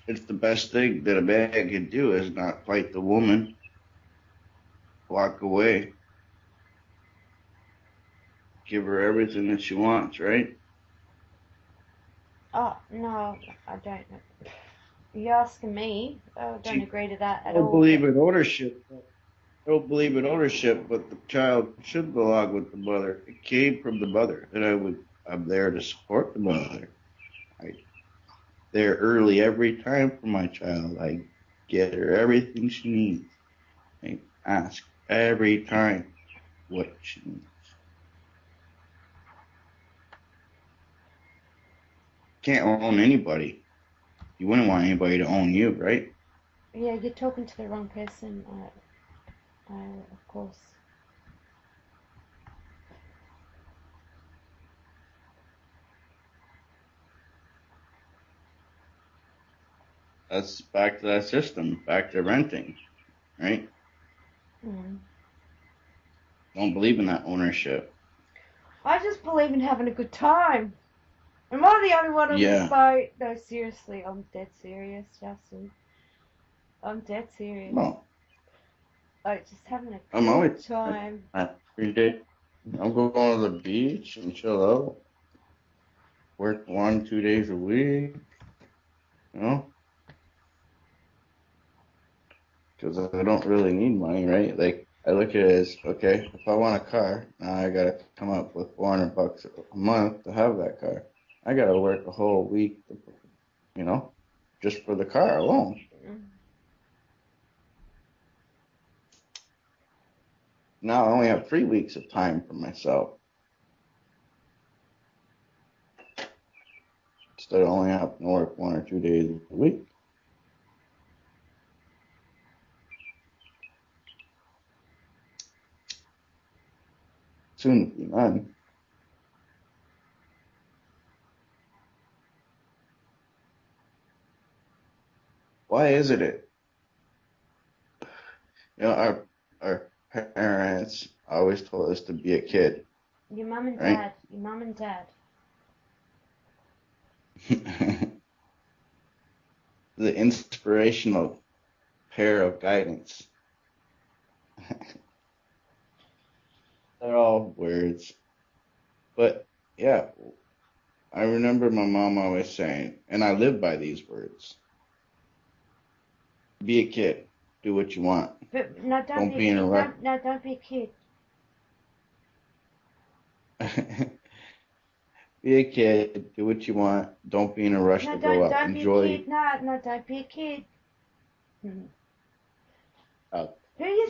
It's the best thing that a man can do is not fight the woman, walk away, give her everything that she wants, right? Oh, no, I don't. You're asking me. I don't agree to that at all. I don't believe in ownership. I don't believe in ownership, but the child should belong with the mother. It came from the mother, and I'm there to support the mother. I'm there early every time for my child. I get her everything she needs. I ask every time what she needs. Can't own anybody. You wouldn't want anybody to own you, right? Yeah, you're talking to the wrong person, of course. That's back to that system, back to renting, right? Mm. Don't believe in that ownership. I just believe in having a good time. Am I the only one on this boat? No, seriously, I'm dead serious, Justin. I'm dead serious. No. Like, just having a good time. Every day. I'm going to the beach and chill out. Work 1-2 days a week. You know? Because I don't really need money, right? Like, I look at it as, okay, if I want a car, now I got to come up with $400 a month to have that car. I got to work a whole week, you know, just for the car alone. Now I only have 3 weeks of time for myself. Instead of only having to work 1 or 2 days a week. Soon to be none. Why isn't it? You know, our parents always told us to be a kid. Your mum and right? dad. Your mum and dad. The inspirational pair of guidance. They're all words. But yeah, I remember my mom always saying, and I live by these words. Be a kid. Do what you want. But no, don't be in a rush. Don't be a kid. Be a kid. Do what you want. Don't be in a rush to go out. Don't Enjoy. be a kid. No, don't be a kid. Same Who do you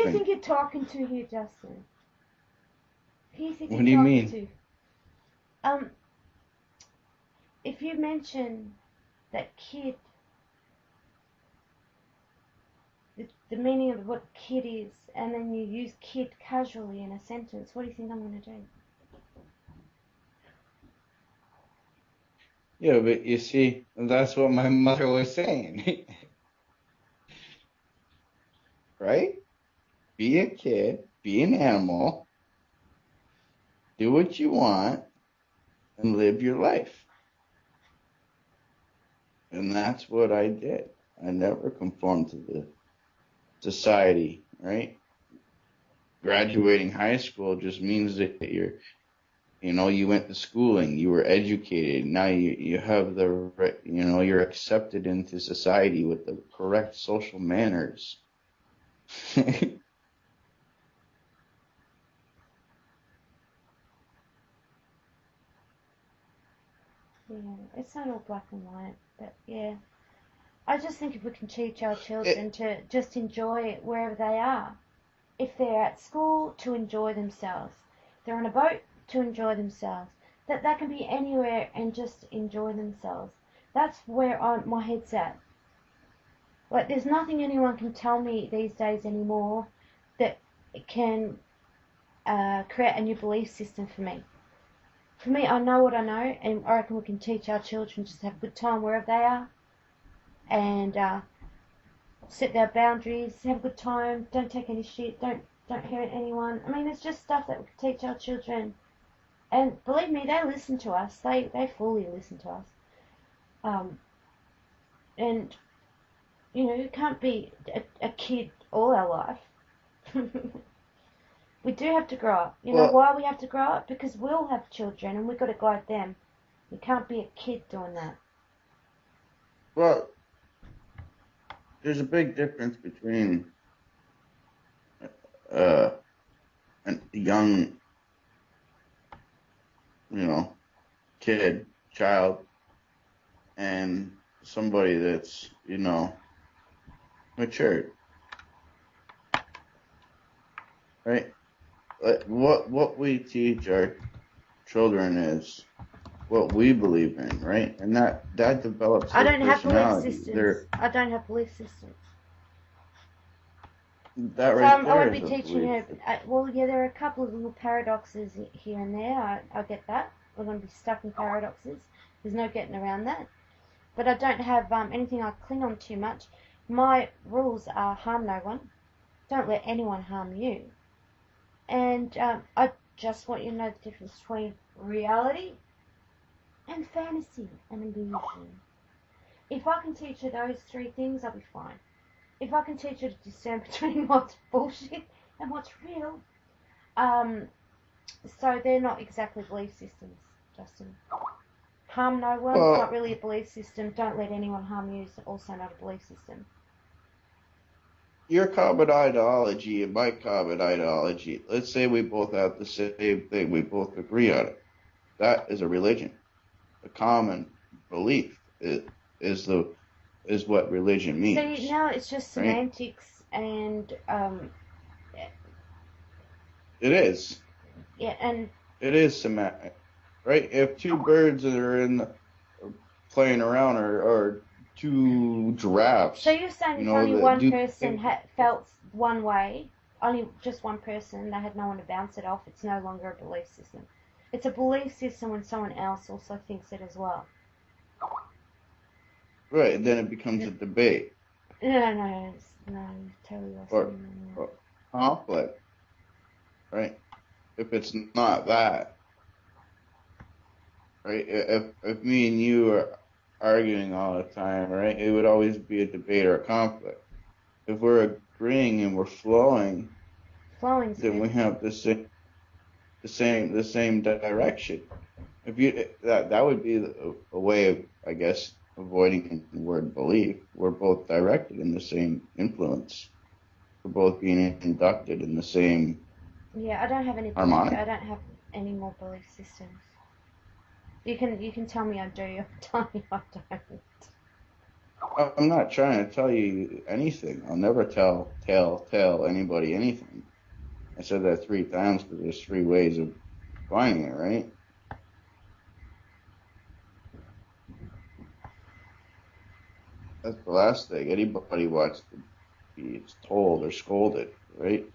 thing. think you're talking to here, Justin? Who do you think What you're do you talking mean? to? If you mention that kid, the meaning of what kid is, and then you use kid casually in a sentence, what do you think I'm going to do? Yeah, but you see, that's what my mother was saying. Right? Be a kid, be an animal, do what you want, and live your life. And that's what I did. I never conformed to the society, right? Graduating high school just means that you went to schooling, you were educated. Now you have you're accepted into society with the correct social manners. Yeah, it's not all black and white, but yeah. I just think if we can teach our children to just enjoy wherever they are. If they're at school, to enjoy themselves. If they're on a boat, to enjoy themselves. That can be anywhere and just enjoy themselves. That's where my head's at. Like, there's nothing anyone can tell me these days anymore that can create a new belief system for me. For me, I know what I know, and I reckon we can teach our children just to have a good time wherever they are, and set their boundaries, have a good time, don't take any shit, don't hurt anyone. I mean, it's just stuff that we can teach our children, and believe me, they listen to us. They fully listen to us. And you can't be a kid all our life. We do have to grow up. You know why we have to grow up? Because we'll have children and we've got to guide them. You can't be a kid doing that. Well, there's a big difference between a young, child, and somebody that's, matured. Right? What we teach our children is what we believe in, right? And that develops their personality. I don't have belief systems. That right there I won't be is a teaching her. belief. There are a couple of little paradoxes here and there. I get that. We're going to be stuck in paradoxes. There's no getting around that. But I don't have anything I cling on too much. My rules are harm no one. Don't let anyone harm you. And I just want you to know the difference between reality and fantasy and illusion. If I can teach her those three things, I'll be fine. If I can teach her to discern between what's bullshit and what's real, so they're not exactly belief systems, Justin. Harm no one, not really a belief system. Don't let anyone harm you is also not a belief system. Your common ideology and my common ideology, let's say we both have the same thing, we both agree on it. That is a religion. A common belief is what religion means. See, now it's just semantics, right? And it is. Yeah, and it is semantic, right? If two birds that are playing around or two giraffes. So you're saying if only one person felt one way, only just one person, they had no one to bounce it off, it's no longer a belief system. It's a belief system when someone else also thinks it as well. Right, and then it becomes a debate. No, totally. Or conflict, right? If it's not that, right? If me and you are arguing all the time, right? It would always be a debate or a conflict. If we're agreeing and we're flowing, then we have the same direction. If you that would be a way of, I guess, avoiding the word belief. We're both directed in the same influence. We're both being inducted in the same. Yeah, I don't have any harmonic. I don't have any more belief systems. You can tell me I do. You tell me I don't. I'm not trying to tell you anything. I'll never tell anybody anything. I said that 3 times because there's 3 ways of finding it, right? That's the last thing. Anybody wants to be told or scolded, right?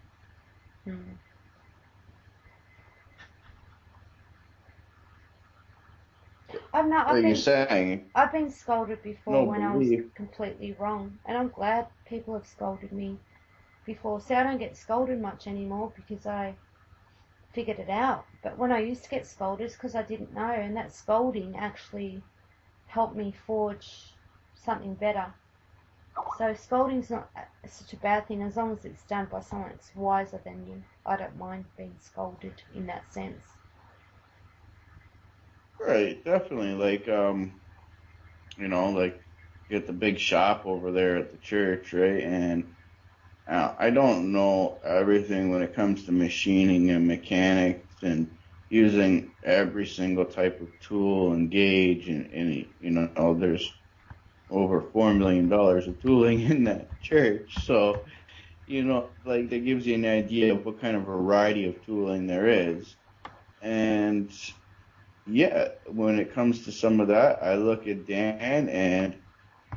You're saying? I've been scolded before when I was belief. completely wrong, and I'm glad people have scolded me before. See, I don't get scolded much anymore because I figured it out. But when I used to get scolded, it's because I didn't know, and that scolding actually helped me forge something better. So scolding's not such a bad thing as long as it's done by someone that's wiser than you. I don't mind being scolded in that sense. Right, definitely. Like, like you get the big shop over there at the church, right? And I don't know everything when it comes to machining and mechanics and using every single type of tool and gauge, and there's over $4 million of tooling in that church. So, like that gives you an idea of what kind of variety of tooling there is. And yeah, when it comes to some of that, I look at Dan and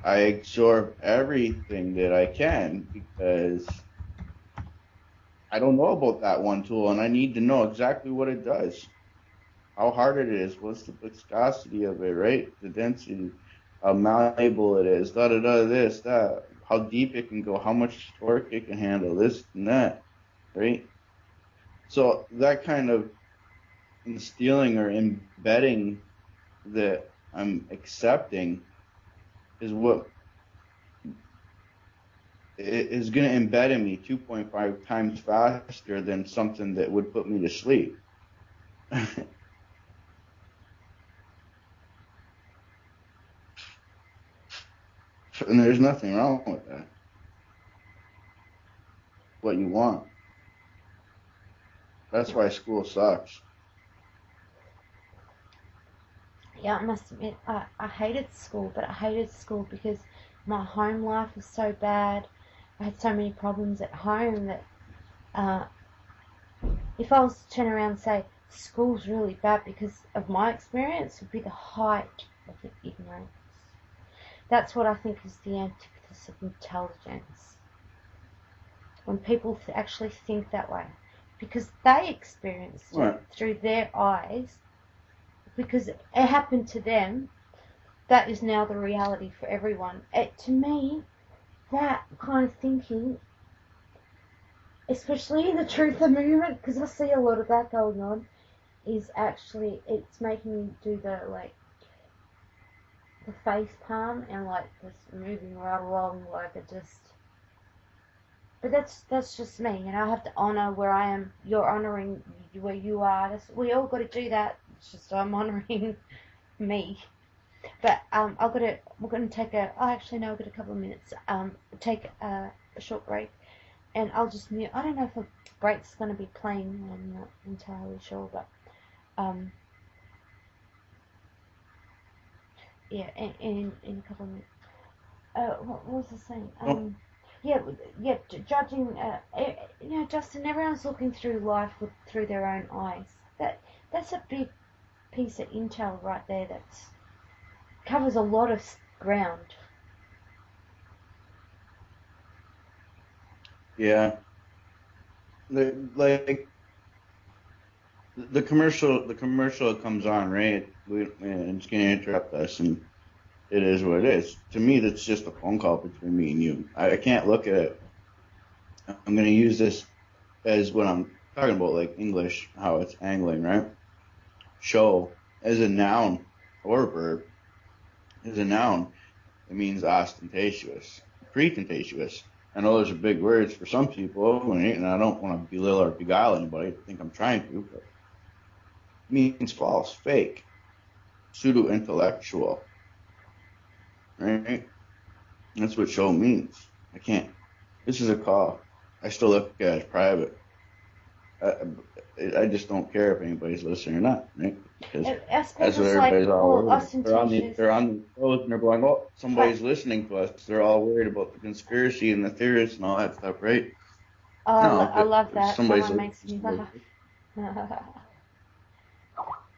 I absorb everything that I can because I don't know about that one tool and I need to know exactly what it does, how hard it is, what's the viscosity of it, right? The density, how malleable it is, this, that, how deep it can go, how much torque it can handle, this and that, right? So that kind of instilling or embedding that I'm accepting is what is going to embed in me 2.5 times faster than something that would put me to sleep. And there's nothing wrong with that. What you want. That's why school sucks. Yeah, I must admit, I hated school, but I hated school because my home life was so bad. I had so many problems at home that if I was to turn around and say school's really bad because of my experience, it would be the height of the ignorance. That's what I think is the antithesis of intelligence. When people actually think that way, because they experienced it through their eyes, because it happened to them, that is now the reality for everyone. To me, that kind of thinking, especially in the truther movement, because I see a lot of that going on, is actually, it's making me do the face palm and just moving right along but that's just me, and I have to honor where I am. You're honoring where you are. We all got to do that. It's just I'm honoring me. But we're gonna take I've got a couple of minutes. Take a short break, and I'll just mute. I don't know if a break's gonna be playing. I'm not entirely sure, but yeah, in a couple of minutes. What was I saying? Yeah, judging, Justin, everyone's looking through life through their own eyes. That's a big piece of intel right there that covers a lot of ground. Yeah. The commercial comes on, right? And it's going to interrupt us, and it is what it is. To me, that's just a phone call between me and you. I can't look at it. I'm going to use this as what I'm talking about, like English, how it's angling, right? Show as a noun or a verb. As a noun, it means ostentatious, pretentious. I know those are big words for some people, and I don't want to belittle or beguile anybody. I think I'm trying to, but it means false, fake, pseudo-intellectual. Right? That's what show means. I can't. This is a call. I still look at it as private. I just don't care if anybody's listening or not, right? Because I suppose that's what it's like everybody's all all worried about. ostentatious. They're on the shows and they're going, oh, somebody's listening to us. They're all worried about the conspiracy and the theorists and all that stuff, right? Oh, No, I love that. somebody's Someone makes me laugh.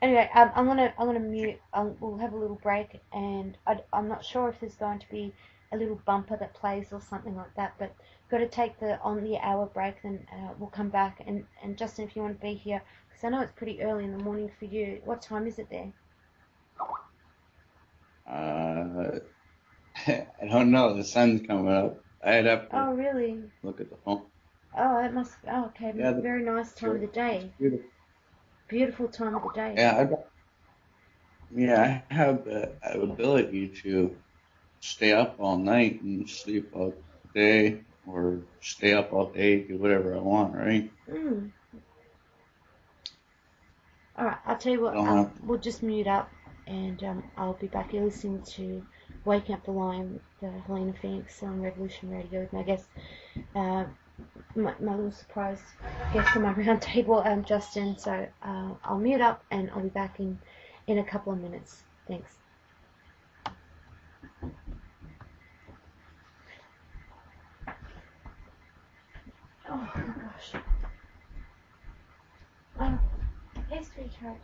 Anyway, I'm gonna mute. We'll have a little break, and I'm not sure if there's going to be a little bumper that plays or something like that. But got to take the hour break, then we'll come back. And Justin, if you want to be here, because I know it's pretty early in the morning for you. What time is it there? I don't know. The sun's coming up. I'd have to. Oh, really? Look at the phone. Oh, it must. Oh, okay. Yeah, very nice time of the day. Beautiful. Beautiful time of the day. Yeah, I have the ability to stay up all night and sleep all day, or stay up all day, do whatever I want, right? Mm. All right, I'll tell you what. We'll just mute up, and I'll be back. You're listening to Waking Up the Lion with Helena Phoenix on Revolution Radio with my guest, my little surprise guest on my round table, Justin. So I'll mute up, and I'll be back in a couple of minutes. Thanks. Oh my gosh. Hey, sweetheart.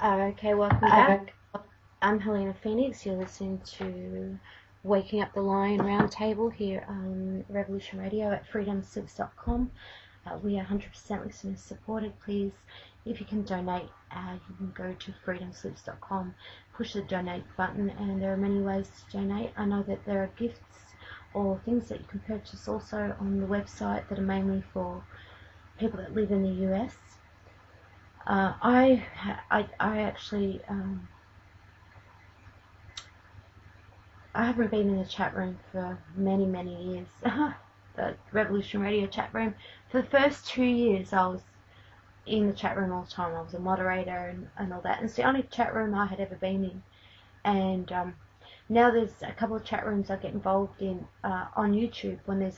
Okay, welcome back. I'm Helena Phoenix. You're listening to Waking Up the Lion Roundtable here on Revolution Radio at freedomslips.com. We are 100% listener supported. Please, if you can donate, you can go to freedomslips.com, push the donate button, and there are many ways to donate. I know that there are gifts or things that you can purchase also on the website that are mainly for people that live in the US. I actually I haven't been in the chat room for many years. The Revolution Radio chat room. For the first 2 years, I was in the chat room all the time. I was a moderator and all that. And it's the only chat room I had ever been in. And now there's a couple of chat rooms I get involved in on YouTube when there's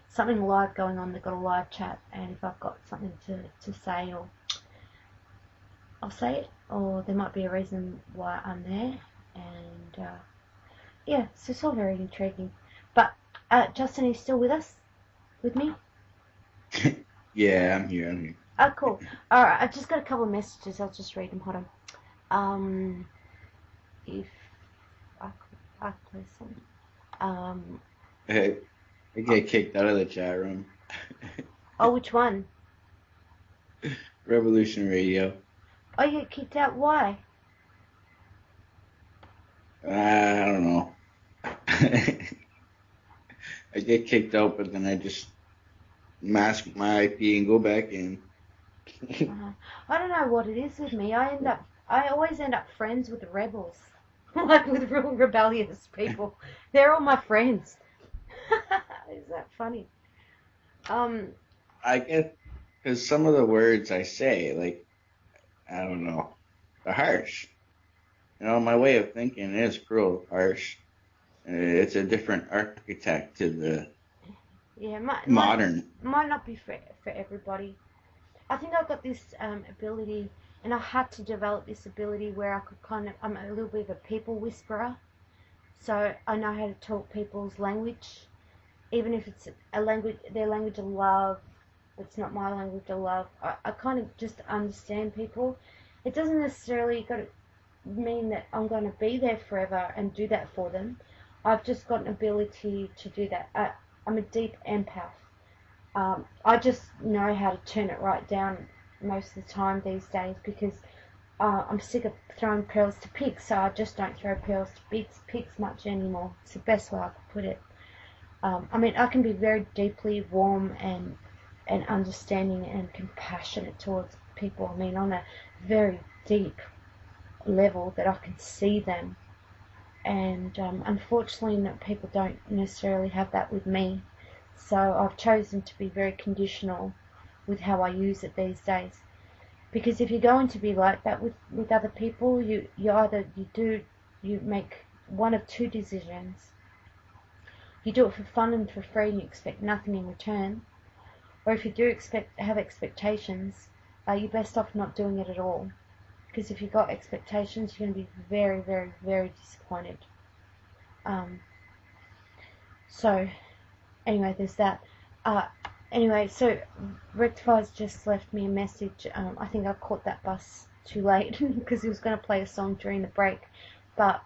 something live going on. They've got a live chat, and if I've got something to say, or I'll say it, or there might be a reason why I'm there. And yeah, so it's all very intriguing. But Justin, are you still with us? With me? Yeah, I'm here. Oh, cool. Alright, I've just got a couple of messages. I'll just read them. Hold on. If I play some. Hey, I get kicked out of the chat room. Oh, which one? Revolution Radio. Oh, you get kicked out? Why? I don't know. I get kicked out, but then I just mask my IP and go back in. I don't know what it is with me. I always end up friends with the rebels, like with real rebellious people. They're all my friends. Is that funny? I get, because some of the words I say, like, I don't know, they're harsh. You know, my way of thinking is cruel, harsh. It's a different architect to the modern. Might not be for everybody. I think I've got this ability, and I had to develop this ability where I could I'm a little bit of a people whisperer. So I know how to talk people's language, even if it's their language of love. It's not my language of love. I kind of just understand people. It doesn't necessarily got to mean that I'm going to be there forever and do that for them. I've just got an ability to do that. I'm a deep empath. I just know how to turn it right down most of the time these days because I'm sick of throwing pearls to pigs, so I just don't throw pearls to pigs much anymore. It's the best way I could put it. I mean, I can be very deeply warm and understanding and compassionate towards people. I mean, on a very deep level that I can see them. And unfortunately, people don't necessarily have that with me. So I've chosen to be very conditional with how I use it these days. Because if you're going to be like that with other people, you make one of two decisions. You do it for fun and for free and you expect nothing in return. Or if you do have expectations, you're best off not doing it at all. Because if you've got expectations, you're going to be very, very, very disappointed. So, anyway, there's that. Anyway, so Rectify's just left me a message. I think I caught that bus too late because he was going to play a song during the break. But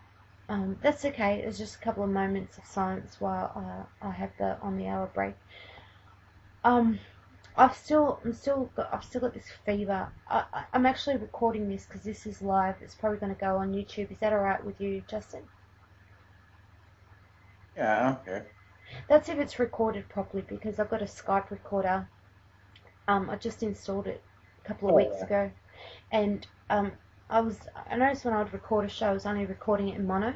that's okay. It's just a couple of moments of silence while I have the on the hour break. I've still got this fever. I'm actually recording this because this is live. It's probably going to go on YouTube. Is that all right with you, Justin? Yeah, I don't care. That's if it's recorded properly because I've got a Skype recorder. I just installed it a couple of weeks ago, and I noticed when I would record a show, I was only recording it in mono.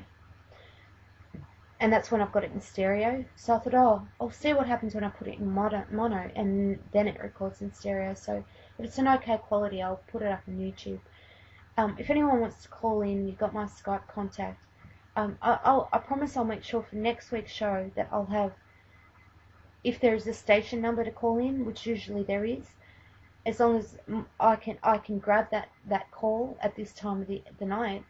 And that's when I've got it in stereo. So I thought, I'll see what happens when I put it in mono, and then it records in stereo. So if it's an okay quality, I'll put it up on YouTube. If anyone wants to call in, you've got my Skype contact. I promise I'll make sure for next week's show that I'll have, if there is a station number to call in, which usually there is, as long as I can grab that call at this time of the night.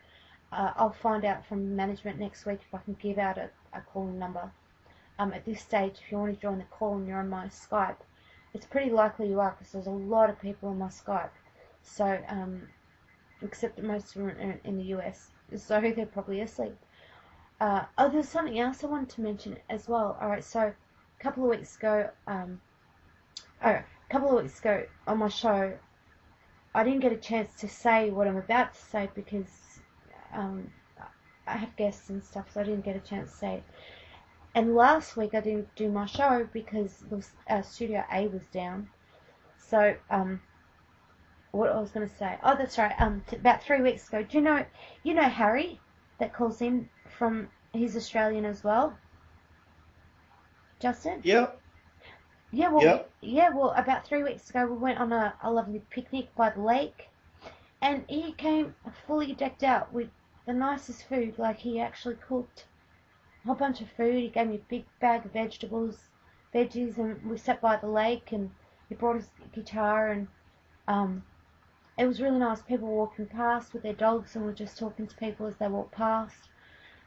I'll find out from management next week if I can give out a calling number. At this stage, if you want to join the call and you're on my Skype, it's pretty likely you are because there's a lot of people on my Skype. So except that most of them are in the US, so they're probably asleep. There's something else I wanted to mention as well. Alright, so a couple of weeks ago on my show, I didn't get a chance to say what I'm about to say because I have guests and stuff, so I didn't get a chance to say it. And last week I didn't do my show because Studio A was down. So, what I was going to say. Oh, that's right. About 3 weeks ago. Do you know Harry that calls in from, he's Australian as well? Justin? Yep. Yeah, well, Yep. yeah, well, about 3 weeks ago we went on a lovely picnic by the lake, and he came fully decked out with the nicest food. Like, he actually cooked a whole bunch of food. He gave me a big bag of veggies, and we sat by the lake, and he brought his guitar, and it was really nice. People walking past with their dogs, and we're just talking to people as they walk past.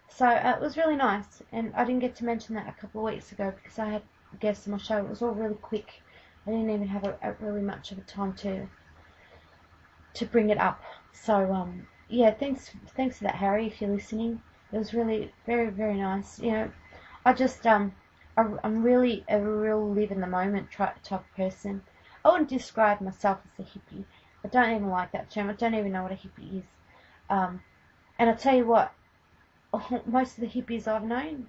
So it was really nice, and I didn't get to mention that a couple of weeks ago because I had guests on my show. It was all really quick. I didn't even have a really much of a time to bring it up. So yeah, thanks for that, Harry, if you're listening. It was really very, very nice. You know, I just I'm really a real live in the moment type of person. I wouldn't describe myself as a hippie. I don't even like that term. I don't even know what a hippie is. And I tell you what, most of the hippies I've known,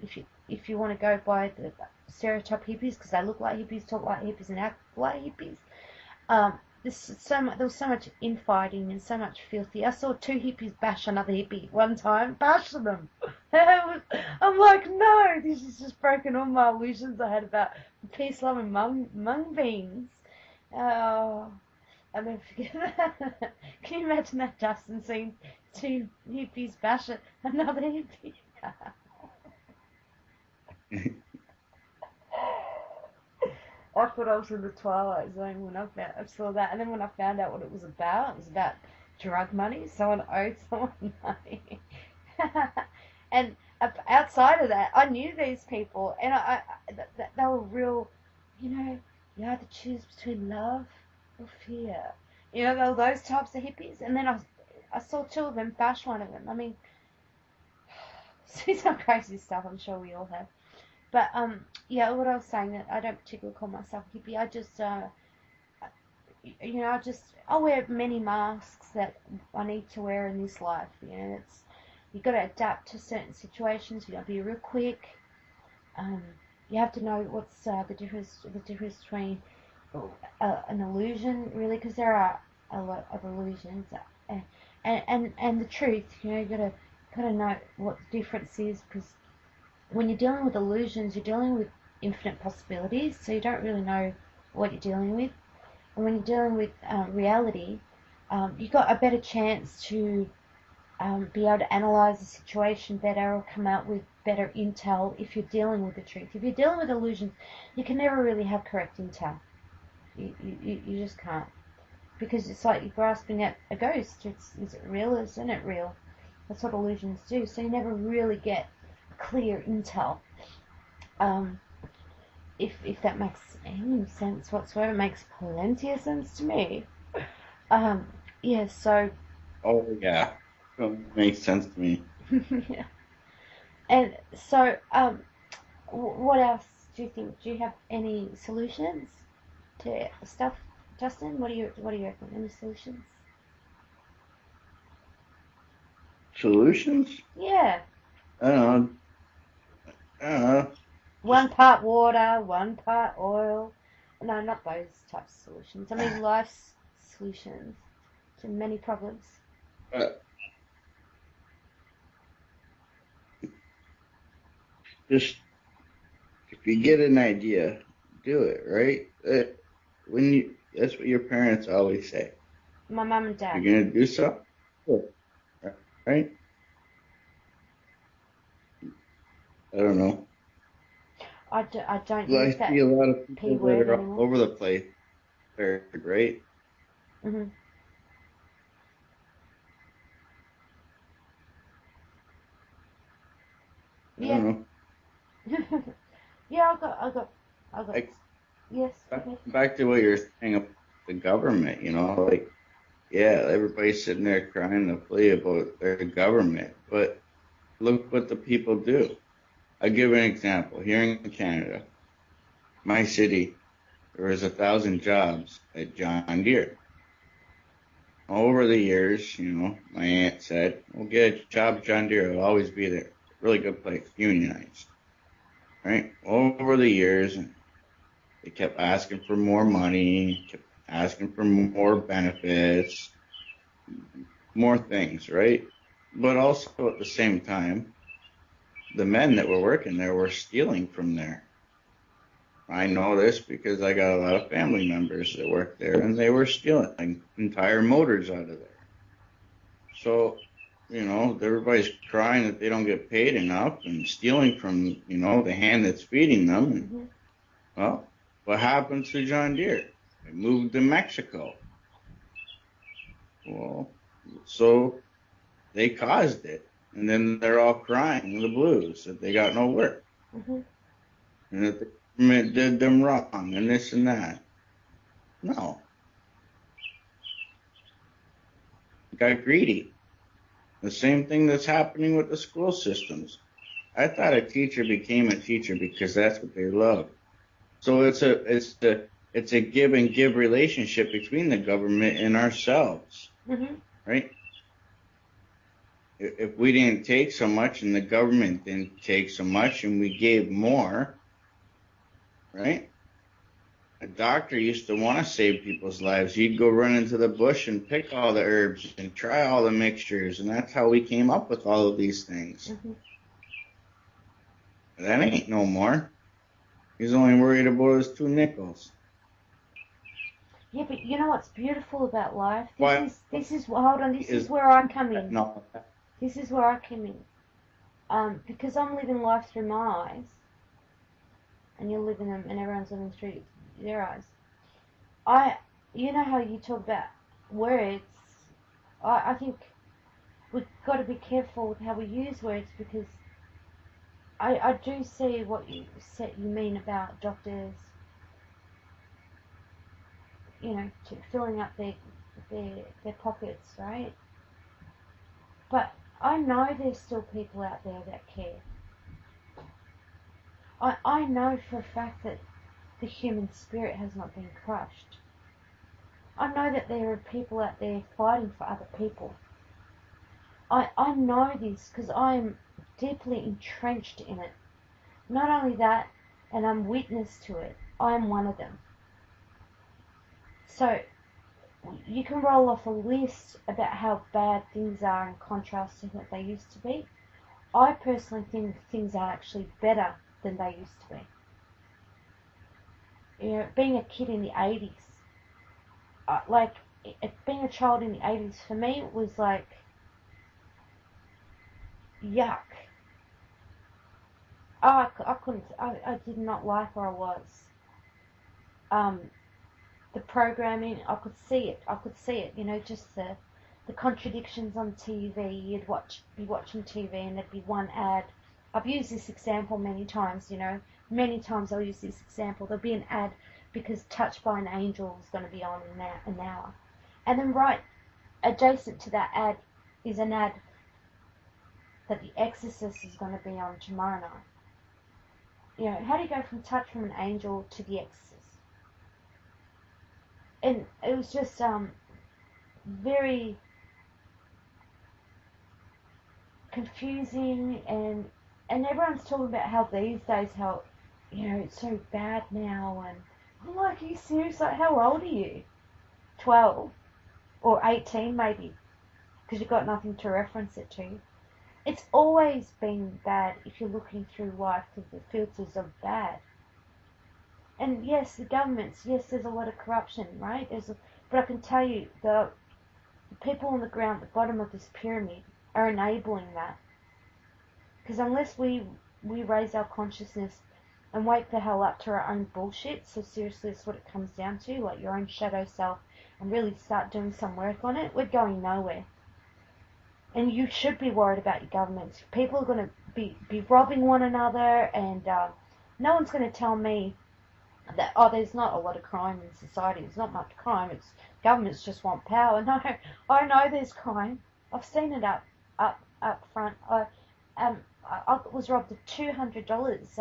if you want to go by the stereotype hippies, because they look like hippies, talk like hippies, and act like hippies, there was so much infighting and so much filthy. I saw two hippies bash another hippie one time, bash them. I'm like, no, this has just broken all my illusions I had about peace, love, and mung beans. Oh, I'll never forget that. Can you imagine that, Justin, seeing two hippies bash another hippie? I thought I was in the Twilight Zone when I saw that, and then when I found out what it was about drug money. Someone owed someone money. And outside of that, I knew these people, and they were real, you had to choose between love or fear. They were those types of hippies. And then I saw two of them bash one of them. I mean, see some crazy stuff, I'm sure we all have. But, yeah, what I was saying, that I don't particularly call myself a hippie. I just, I wear many masks that I need to wear in this life. You've got to adapt to certain situations. You've got to be real quick. You have to know what's the difference between an illusion, really, because there are a lot of illusions, and the truth. You've got to know what the difference is, because when you're dealing with illusions, you're dealing with infinite possibilities, so you don't really know what you're dealing with. And when you're dealing with reality, you've got a better chance to be able to analyze the situation better, or come out with better intel if you're dealing with the truth. If you're dealing with illusions, you can never really have correct intel. You just can't. Because it's like you're grasping at a ghost. Is it real or isn't it real? That's what illusions do. So you never really get clear intel. If that makes any sense whatsoever. It makes plenty of sense to me. Yeah, so... Oh, yeah. It makes sense to me. Yeah. And so, what else do you think? Do you have any solutions to stuff, Justin? What do you reckon? Any solutions? Solutions? Yeah. I don't know. 1 part water, 1 part oil. No, not those types of solutions. I mean life's solutions to many problems. Just, if you get an idea, do it, right? That's what your parents always say. My mum and dad. You're gonna do something, right? I don't know. I don't Well, I use that see a lot of people P that word are anymore. all over the place. They're great. Mhm. I don't know. Yeah, I got. Like, Yes. Okay. back to what you're saying about the government, like Yeah, everybody's sitting there crying to plea about their government, but look what the people do. I'll give an example. Here in Canada, my city, there was 1,000 jobs at John Deere. Over the years, my aunt said, we'll get a job at John Deere. It'll always be there. Really good place, unionized. Right? Over the years, they kept asking for more money, kept asking for more benefits, more things, right? But also at the same time, the men that were working there were stealing from there. I know this because I got a lot of family members that work there, and they were stealing entire motors out of there. So, everybody's crying that they don't get paid enough and stealing from, the hand that's feeding them. And, well, what happened to John Deere? They moved to Mexico. Well, so they caused it. And then they're all crying in the blues that they got no work. And that the government did them wrong and this and that. No. Got greedy. The same thing that's happening with the school systems. I thought a teacher became a teacher because that's what they love. So it's a give and give relationship between the government and ourselves, right? If we didn't take so much and the government didn't take so much and we gave more, right? A doctor used to want to save people's lives. He'd go run into the bush and pick all the herbs and try all the mixtures, and that's how we came up with all of these things. That ain't no more. He's only worried about his 2 nickels. Yeah, but you know what's beautiful about life? This is where I come in. No. This is where I come in. Because I'm living life through my eyes, and you're living them, and everyone's living through their eyes. You know how you talk about words. I think we've got to be careful with how we use words, because I do see what you mean about doctors, filling up their pockets, right? But I know there's still people out there that care. I know for a fact that the human spirit has not been crushed. I know that there are people out there fighting for other people. I know this because I am deeply entrenched in it. Not only that, and I'm witness to it, I am one of them. So you can roll off a list about how bad things are in contrast to what they used to be. I personally think things are actually better than they used to be. Being a kid in the 80s, being a child in the 80s for me was like yuck. I did not like where I was. The programming, I could see it, just the contradictions on TV. You'd be watching TV and there'd be one ad. I've used this example many times, many times I'll use this example. There'll be an ad because Touched by an Angel is going to be on in an hour. And then right adjacent to that ad is an ad that The Exorcist is going to be on tomorrow night. How do you go from Touch from an Angel to The Exorcist? And it was just very confusing, and everyone's talking about how these days, how, it's so bad now, and I'm like, are you serious? Like, how old are you? 12 or 18 maybe, because you've got nothing to reference it to. It's always been bad if you're looking through life through the filters of bad. And yes, the governments, there's a lot of corruption, right? But I can tell you, the people on the ground, the bottom of this pyramid, are enabling that. Because unless we raise our consciousness and wake the hell up to our own bullshit, so seriously that's what it comes down to, like your own shadow self, and really start doing some work on it, we're going nowhere. And you should be worried about your governments. People are going to be robbing one another, and no one's going to tell me that, there's not a lot of crime in society. There's not much crime. It's governments just want power. No, I know there's crime. I've seen it up front. I was robbed of $200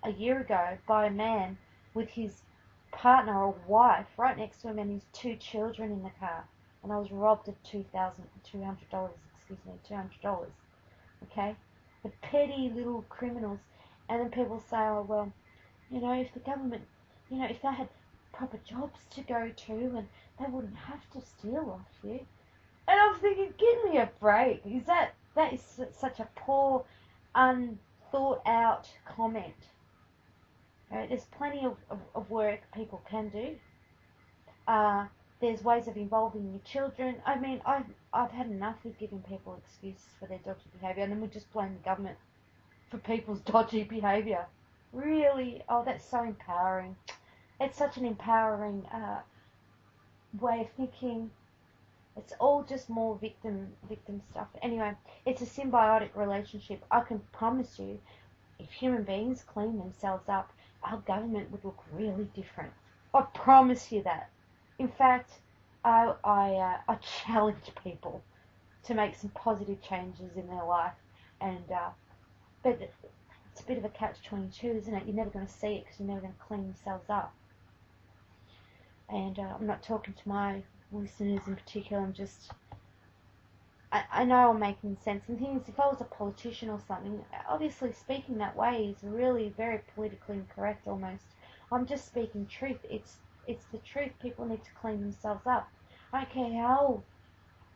a year ago by a man with his partner or wife right next to him and his 2 children in the car. And I was robbed of $200. Okay? The petty little criminals. And then people say, oh, well, if the government, if they had proper jobs to go to and they wouldn't have to steal off you. And I'm thinking, give me a break. That is such a poor, unthought out comment. Right? There's plenty of work people can do. There's ways of involving your children. I mean, I've had enough with giving people excuses for their dodgy behaviour, and then we just blame the government for people's dodgy behaviour. Really? Oh, that's so empowering. It's such an empowering way of thinking. It's all just more victim stuff. Anyway, it's a symbiotic relationship. I can promise you, if human beings clean themselves up, our government would look really different. I promise you that. In fact, I challenge people to make some positive changes in their life, but it's a bit of a catch-22, isn't it? You're never going to see it because you're never going to clean yourselves up. And I'm not talking to my listeners in particular. I'm just, I know I'm making sense. And things, if I was a politician or something, obviously speaking that way is really very politically incorrect almost. I'm just speaking truth. It's the truth. People need to clean themselves up. I don't care how.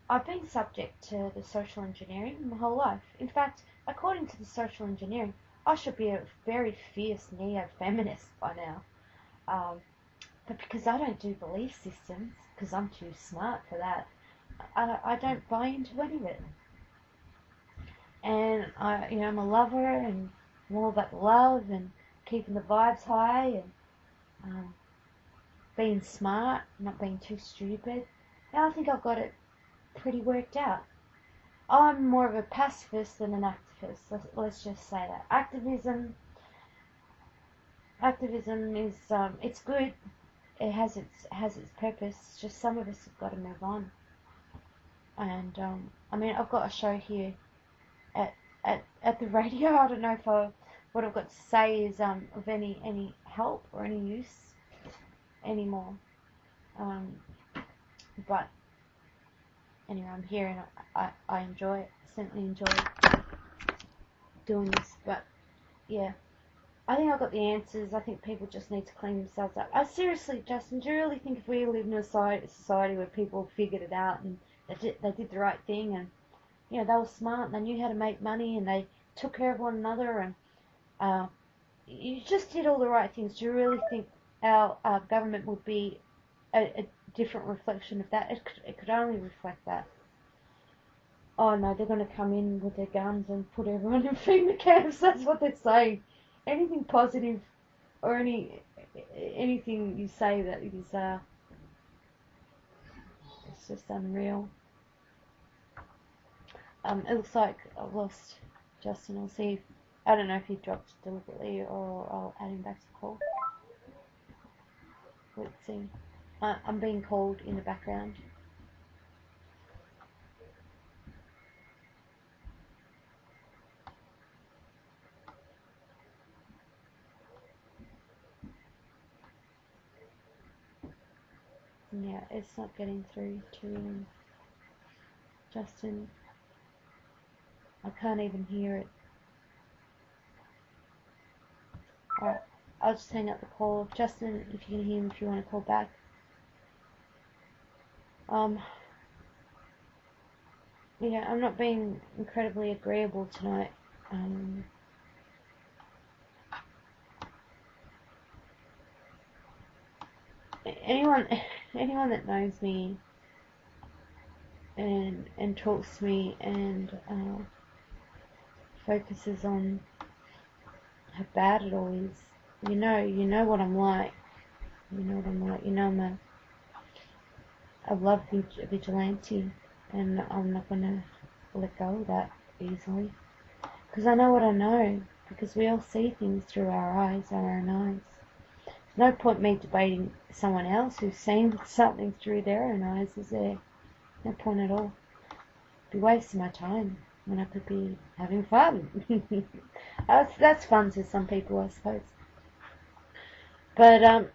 I've been subject to the social engineering my whole life. In fact, according to the social engineering, I should be a very fierce neo-feminist by now. But because I don't do belief systems, because I'm too smart for that, I don't buy into any of it. And I'm a lover, and I'm all about love and keeping the vibes high and being smart, not being too stupid. And I think I've got it pretty worked out. I'm more of a pacifist than an activist. Let's just say that. Activism is it's good. It has its purpose. It's just some of us have got to move on. And I mean, I've got a show here at the radio. I don't know if what I've got to say is of any help or any use anymore. But anyway, I'm here and I enjoy it. I certainly enjoy doing this. But yeah, I think I've got the answers. I think people just need to clean themselves up. Seriously, Justin, do you really think if we lived in a society where people figured it out and they did the right thing and they were smart and they knew how to make money and they took care of one another and you just did all the right things, do you really think our government would be a different reflection of that? It could only reflect that. Oh no, they're going to come in with their guns and put everyone in FEMA camps. That's what they're saying. Anything positive or anything you say that is it's just unreal. It looks like I've lost Justin. I'll see. I don't know if he dropped deliberately or I'll add him back to the call. Let's see. I'm being called in the background. Yeah, it's not getting through to Justin. I can't even hear it. Alright, I'll just hang up the call. Justin, if you can hear me, if you want to call back. Yeah, I'm not being incredibly agreeable tonight. Anyone that knows me and talks to me and focuses on how bad it all is, you know what I'm like. You know what I'm like. You know I'm a love vigilante, and I'm not gonna let go of that easily, because I know what I know. Because we all see things through our eyes, our own eyes. no point me debating someone else who's seen something through their own eyes, is there? No point at all. Be wasting my time when I could be having fun. That's fun to some people, I suppose. But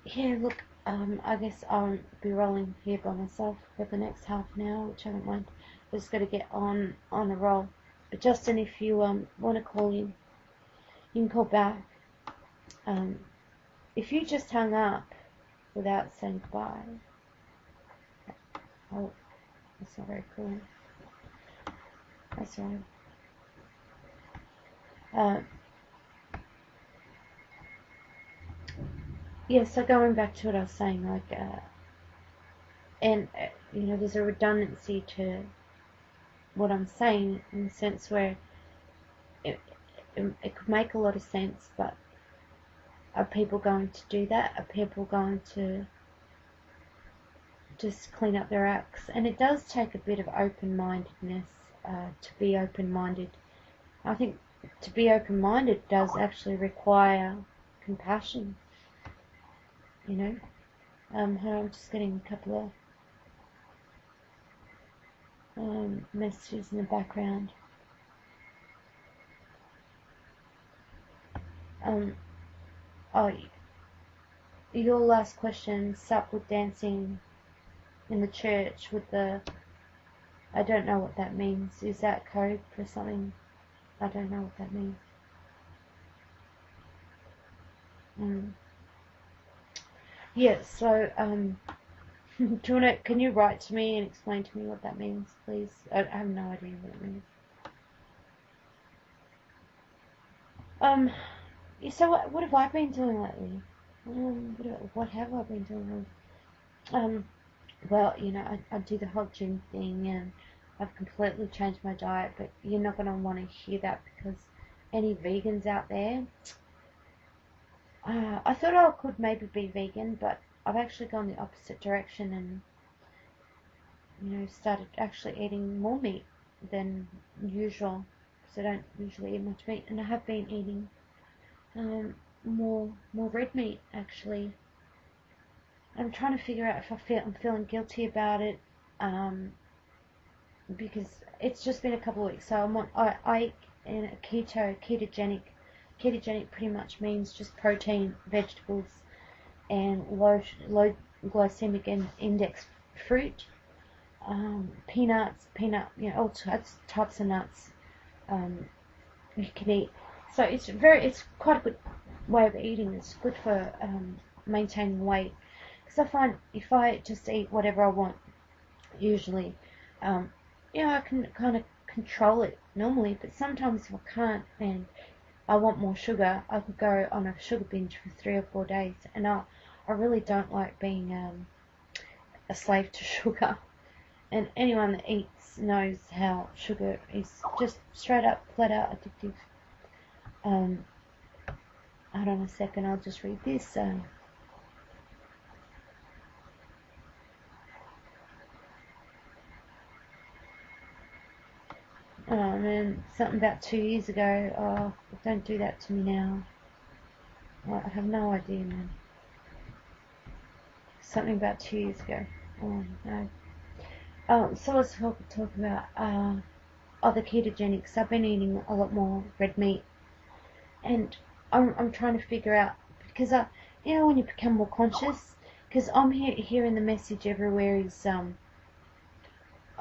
yeah, look, I guess I'll be rolling here by myself for the next half an hour, which I don't mind. I'm just going to get on a roll. But Justin, if you want to call in, you can call back. If you just hung up without saying goodbye, oh, that's not very cool. That's right. Yeah, so going back to what I was saying, like, there's a redundancy to what I'm saying in the sense where it could make a lot of sense, but are people going to do that? Are people going to just clean up their acts? And it does take a bit of open-mindedness to be open-minded. I think to be open-minded does actually require compassion. I'm just getting a couple of messages in the background. Your last question, sup with dancing in the church with the, I don't know what that means. Is that code for something? I don't know what that means. Yeah, so, can you write to me and explain to me what that means, please? I have no idea what it means. So what have I been doing lately? What have I been doing lately? Well, I do the whole gym thing, and I've completely changed my diet, but you're not going to want to hear that because any vegans out there, I thought I could maybe be vegan, but I've actually gone the opposite direction and, started actually eating more meat than usual, because I don't usually eat much meat, and I have been eating more red meat, actually. I'm trying to figure out if I'm feeling guilty about it, because it's just been a couple of weeks, so I in a ketogenic. Ketogenic pretty much means just protein, vegetables, and low glycemic index fruit, peanuts, all types of nuts you can eat. So it's quite a good way of eating. It's good for maintaining weight. Because I find if I just eat whatever I want, usually, I can kind of control it normally. But sometimes if I can't and I want more sugar, I could go on a sugar binge for 3 or 4 days, and I really don't like being a slave to sugar. And anyone that eats knows how sugar is just straight up, flat out addictive. Hold on a second, I'll just read this. Oh man, something about 2 years ago. Oh, don't do that to me now. I have no idea, man. Something about 2 years ago. Oh no. So let's talk about the ketogenics. I've been eating a lot more red meat, and I'm trying to figure out, because when you become more conscious, because I'm hearing the message everywhere is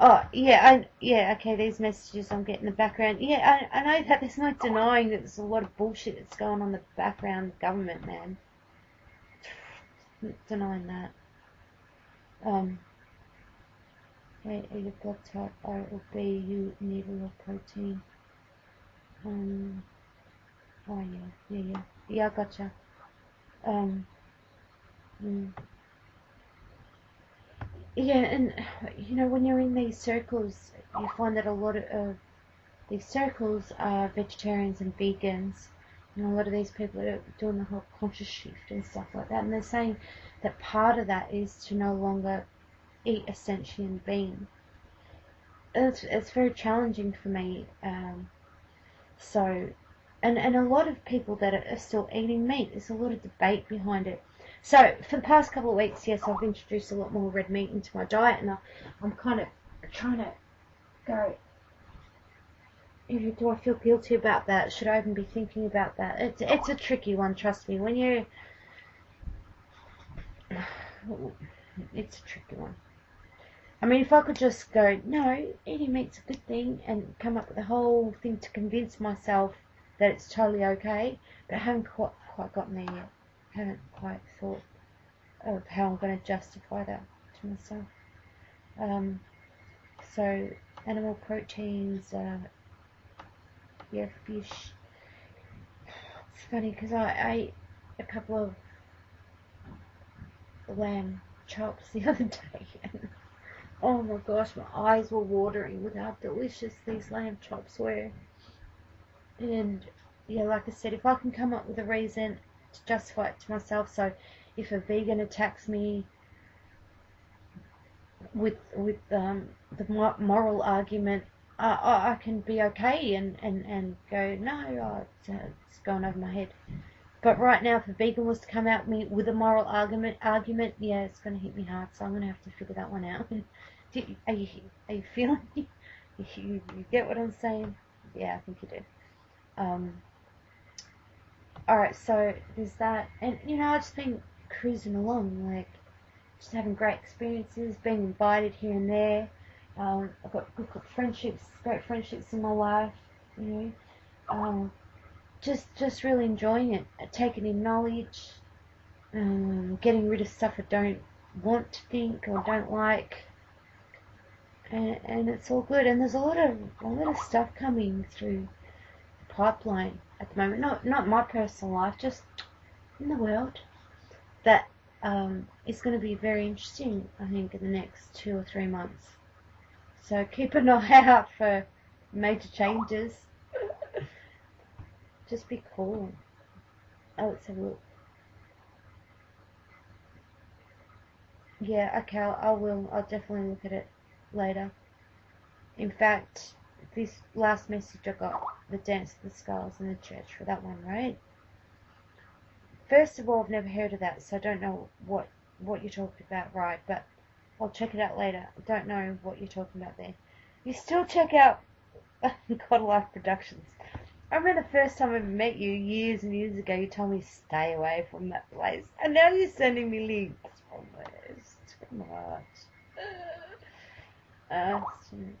okay, these messages I'm getting in the background. Yeah, I know that there's no denying that there's a lot of bullshit that's going on in the background government, man. Not denying that. Eat a blood type O or B, you need a lot of protein. Yeah, I gotcha. Yeah, and when you're in these circles, you find that a lot of these circles are vegetarians and vegans. A lot of these people are doing the whole conscious shift and stuff like that, and they're saying that part of that is to no longer eat a sentient being. It's very challenging for me. So And a lot of people that are still eating meat, there's a lot of debate behind it. So for the past couple of weeks, yes, I've introduced a lot more red meat into my diet, and I'm kind of trying to go, do I feel guilty about that? Should I even be thinking about that? It's a tricky one, trust me. It's a tricky one. I mean, if I could just go, no, eating meat's a good thing, and come up with a whole thing to convince myself that it's totally okay, but I haven't quite gotten there yet. I haven't quite thought of how I'm going to justify that to myself. So, animal proteins, fish. It's funny because I ate a couple of lamb chops the other day, and oh my gosh, my eyes were watering with how delicious these lamb chops were. And yeah, like I said, if I can come up with a reason to justify it to myself, so if a vegan attacks me with the moral argument, I can be okay and go, no, it's going over my head. But right now, if a vegan was to come at me with a moral argument, yeah, it's going to hit me hard, so I'm going to have to figure that one out. Are you feeling me? You get what I'm saying? Yeah, I think you do. Alright, so there's that, and I've just been cruising along, like just having great experiences, being invited here and there. I've got good great friendships in my life, just really enjoying it, taking in knowledge, getting rid of stuff I don't want to think or don't like, and it's all good. And there's a lot of stuff coming through the pipeline at the moment, not my personal life, just in the world, that is going to be very interesting, I think, in the next 2 or 3 months. So keep an eye out for major changes. Just be cool. Oh, let's have a look. Yeah, okay, I will. I'll definitely look at it later. In fact, this last message I got, the Dance of the Skulls in the church, for that one, right? First of all, I've never heard of that, so I don't know what you're talking about, right? But I'll check it out later. I don't know what you're talking about there. You still check out God Life Productions. I remember the first time I ever met you, years and years ago, you told me to stay away from that place. And now you're sending me links from there. It's too much. It's too much.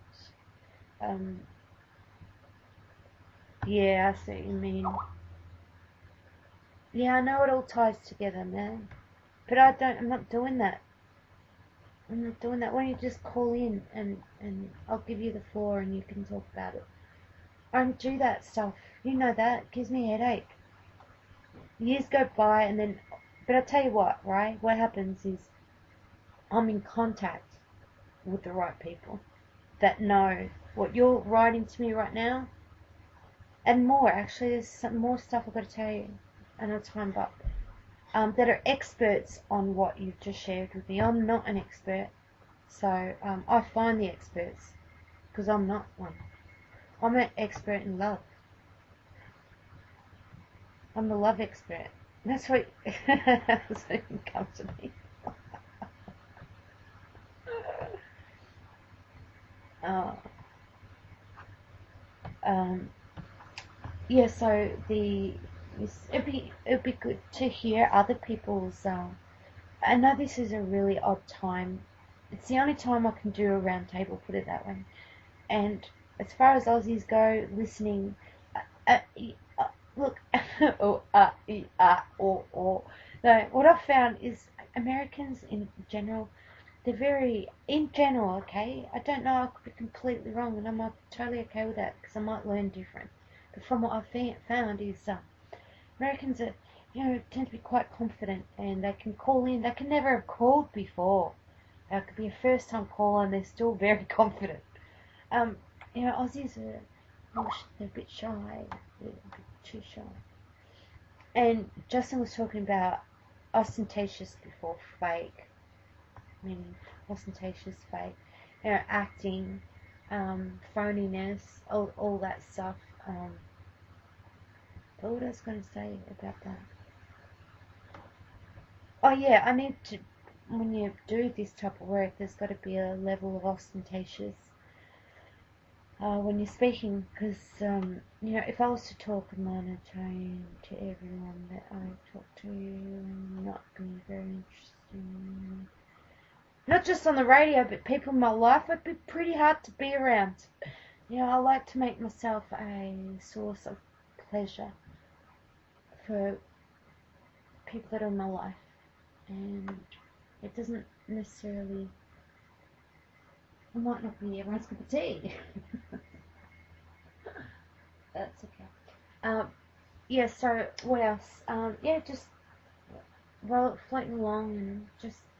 Yeah, I see what you mean. Yeah, I know it all ties together, man. But I'm not doing that. I'm not doing that. Why don't you just call in and I'll give you the floor and you can talk about it. I don't do that stuff. You know that. It gives me a headache. Years go by and then... But I'll tell you what, right? What happens is I'm in contact with the right people that know what you're writing to me right now. And more, actually. There's some more stuff I've got to tell you. I know time up. That are experts on what you've just shared with me. I'm not an expert. So I find the experts. Because I'm not one. I'm an expert in love. I'm the love expert. That's what you can come to me. Yeah, so it'd be good to hear other people's. I know this is a really odd time. It's the only time I can do a round table, put it that way. And as far as Aussies go, listening, look, no, what I've found is Americans in general, they're very, in general, okay, I don't know, I could be completely wrong, and I'm totally okay with that, because I might learn different. But from what I've found is, Americans are, tend to be quite confident, and they can call in, they can never have called before. It could be a first time caller, and they're still very confident. Aussies are, they're a bit shy, they're a bit too shy. And Justin was talking about ostentatious before fake, meaning ostentatious, fake, acting, phoniness, all that stuff. what I was going to say about that. Oh yeah, I need to, when you do this type of work, there's got to be a level of ostentatious when you're speaking, because if I was to talk in monotone to everyone that I talk to and not be very interesting, not just on the radio, but people in my life, it'd be pretty hard to be around. I like to make myself a source of pleasure for people that are in my life, and it doesn't necessarily, it might not be everyone's cup of tea. That's okay. Yeah, so what else? Just floating along and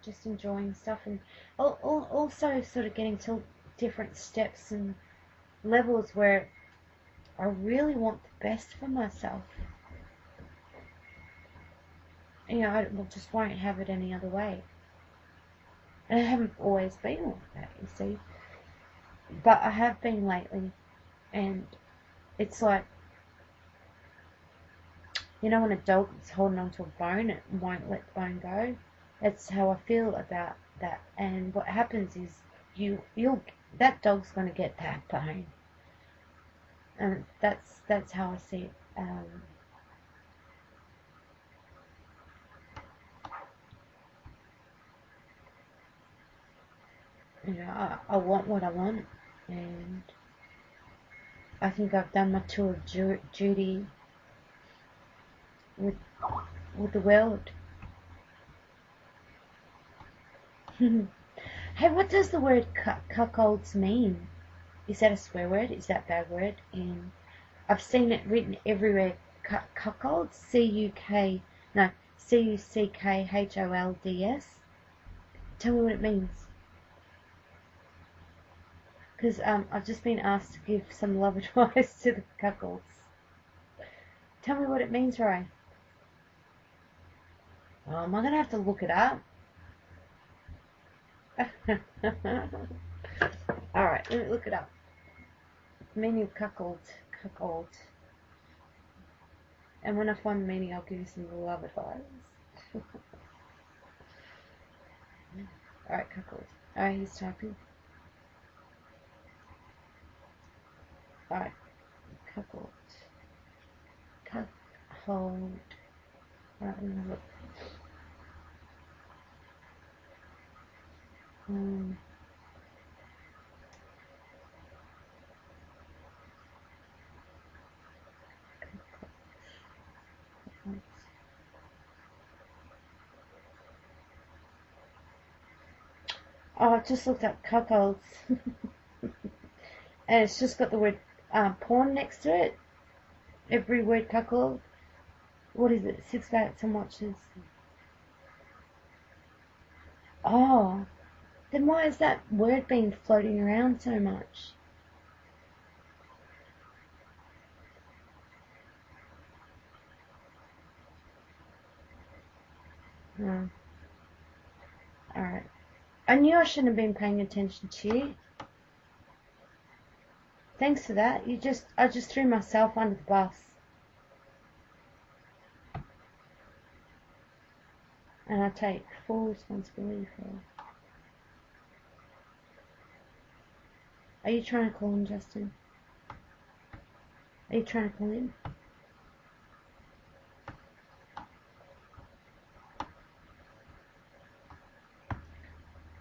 just enjoying stuff, and also sort of getting to different steps and levels where I really want the best for myself. I just won't have it any other way. And I haven't always been like that, you see. But I have been lately, and it's like, when a dog is holding onto a bone, it won't let the bone go. That's how I feel about that. And what happens is that dog's going to get that bone. And that's how I see it. I want what I want, and I think I've done my tour of duty with the world. Hey, what does the word cuckolds mean? Is that a swear word? Is that a bad word? And I've seen it written everywhere. Cuckolds, Cuckolds. Tell me what it means. Because I've just been asked to give some love advice to the cuckolds. Tell me what it means, Ray. Oh, am I going to have to look it up? Alright, let me look it up. Meaning of cuckold. And when I find the meaning, I'll give you some love advice. Alright, cuckold. Alright, he's typing. Alright, cuckold. Cuckold. Alright, let me look. Oh, I've just looked up cuckolds. And it's just got the word porn next to it. Every word cuckold. What is it? 6 facts and watches. Oh, then why is that word been floating around so much? Oh. Alright. I knew I shouldn't have been paying attention to you. Thanks for that. I just threw myself under the bus. And I take full responsibility for it. Are you trying to call him, Justin? Are you trying to call him?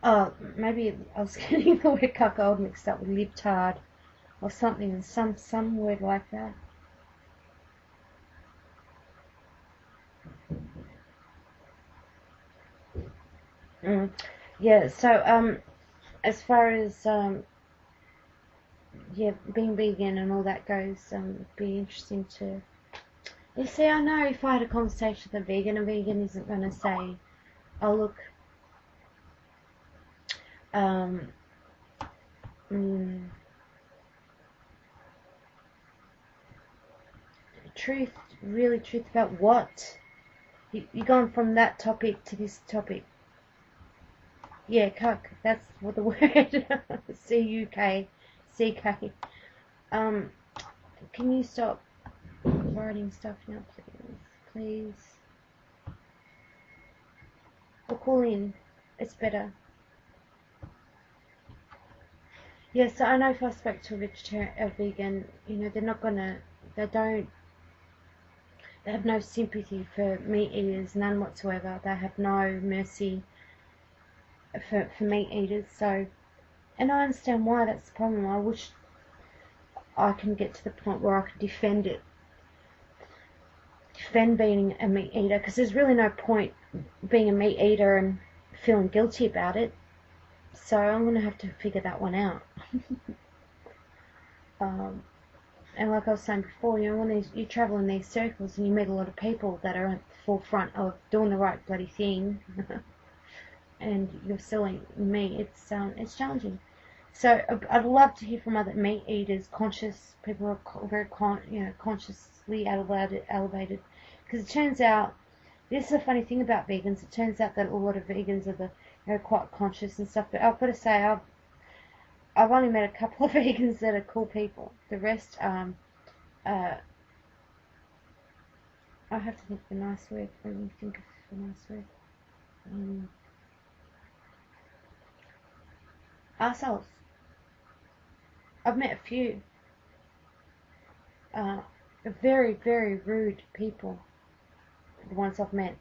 Oh, maybe I was getting the word cuckold mixed up with libtard or something, some word like that. Yeah, so as far as being vegan and all that goes, it'd be interesting to. You see, I know if I had a conversation with a vegan isn't going to say, "Oh look, truth about what? You're going from that topic to this topic." Yeah, cuck. That's what the word. C-U-K-C-K. Can you stop writing stuff now, please. Or call in. It's better. Yes, I know if I spoke to a vegan, you know, they're not gonna, they have no sympathy for meat eaters, none whatsoever. They have no mercy for meat eaters. So, and I understand why that's the problem. I wish I can get to the point where I can defend being a meat eater, because there's really no point being a meat eater and feeling guilty about it. So I'm going to have to figure that one out. And like I was saying before, you know, when you travel in these circles and you meet a lot of people that are at the forefront of doing the right bloody thing, and you're selling meat, it's challenging. So I'd love to hear from other meat eaters, conscious people who are very consciously elevated, because it turns out, this is a funny thing about vegans. It turns out that a lot of vegans are quite conscious and stuff. But I've got to say, I've only met a couple of vegans that are cool people. The rest, I have to think of a nice word. Let me think of a nice word. Arseholes. I've met a few very, very rude people. The ones I've met.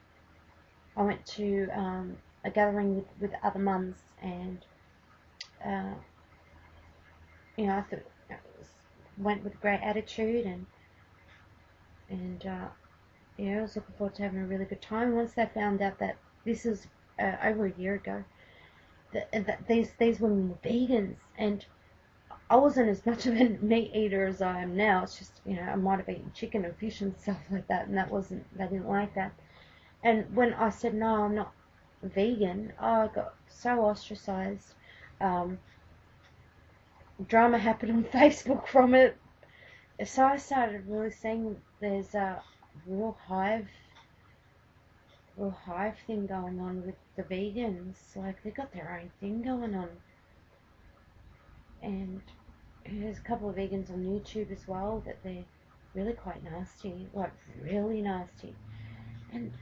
I went to a gathering with other mums, and you know, I thought went with a great attitude, and yeah, I was looking forward to having a really good time. Once they found out that this is over a year ago, that these women were vegans, and I wasn't as much of a meat eater as I am now. It's just, you know, I might have eaten chicken and fish and stuff like that, and they didn't like that. And when I said, no, I'm not vegan, I got so ostracized. Drama happened on Facebook from it. So I started really seeing there's a real hive thing going on with the vegans. Like, they've got their own thing going on. And there's a couple of vegans on YouTube as well that they're really quite nasty, like really nasty. And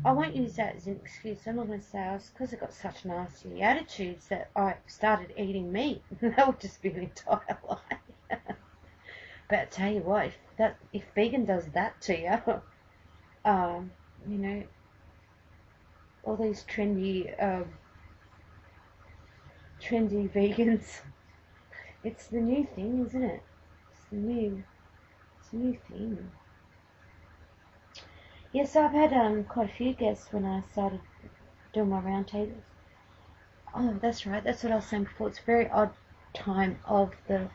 I won't use that as an excuse. I'm not going to say it's because I got such nasty attitudes that I started eating meat. That would just be an entire lie. But I tell you what, if vegan does that to you, you know, all these trendy vegans, it's the new thing, isn't it? It's a new thing. Yes, I've had quite a few guests when I started doing my roundtables. Oh, that's right. That's what I was saying before. It's a very odd time of the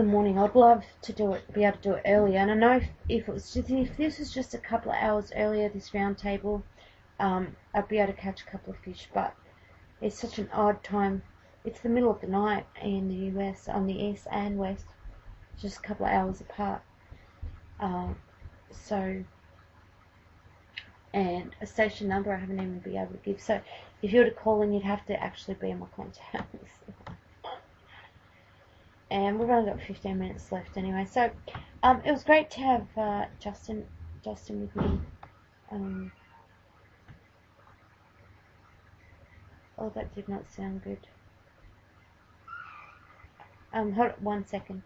morning. I'd love to be able to do it earlier. And I know if this was just a couple of hours earlier, this roundtable, I'd be able to catch a couple of fish. But it's such an odd time. It's the middle of the night in the US, on the east and west, just a couple of hours apart. And a station number I haven't even been able to give. So if you were to call in, you'd have to actually be in my contacts. And we've only got 15 minutes left anyway. So it was great to have Justin with me. Oh, that did not sound good. Hold on, 1 second.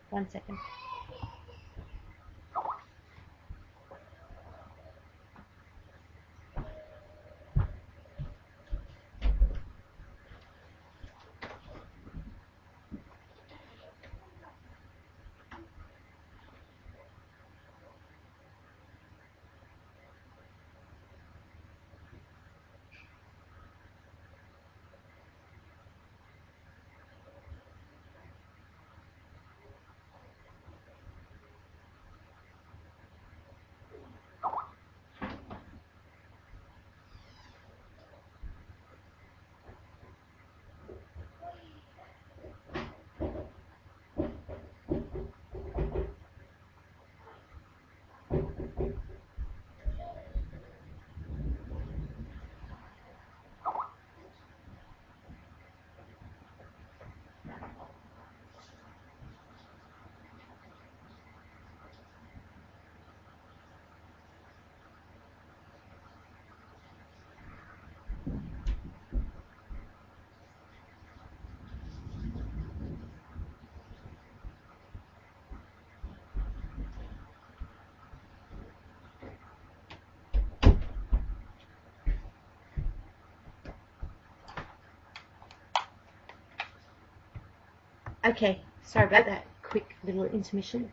Okay, sorry about that quick little intermission.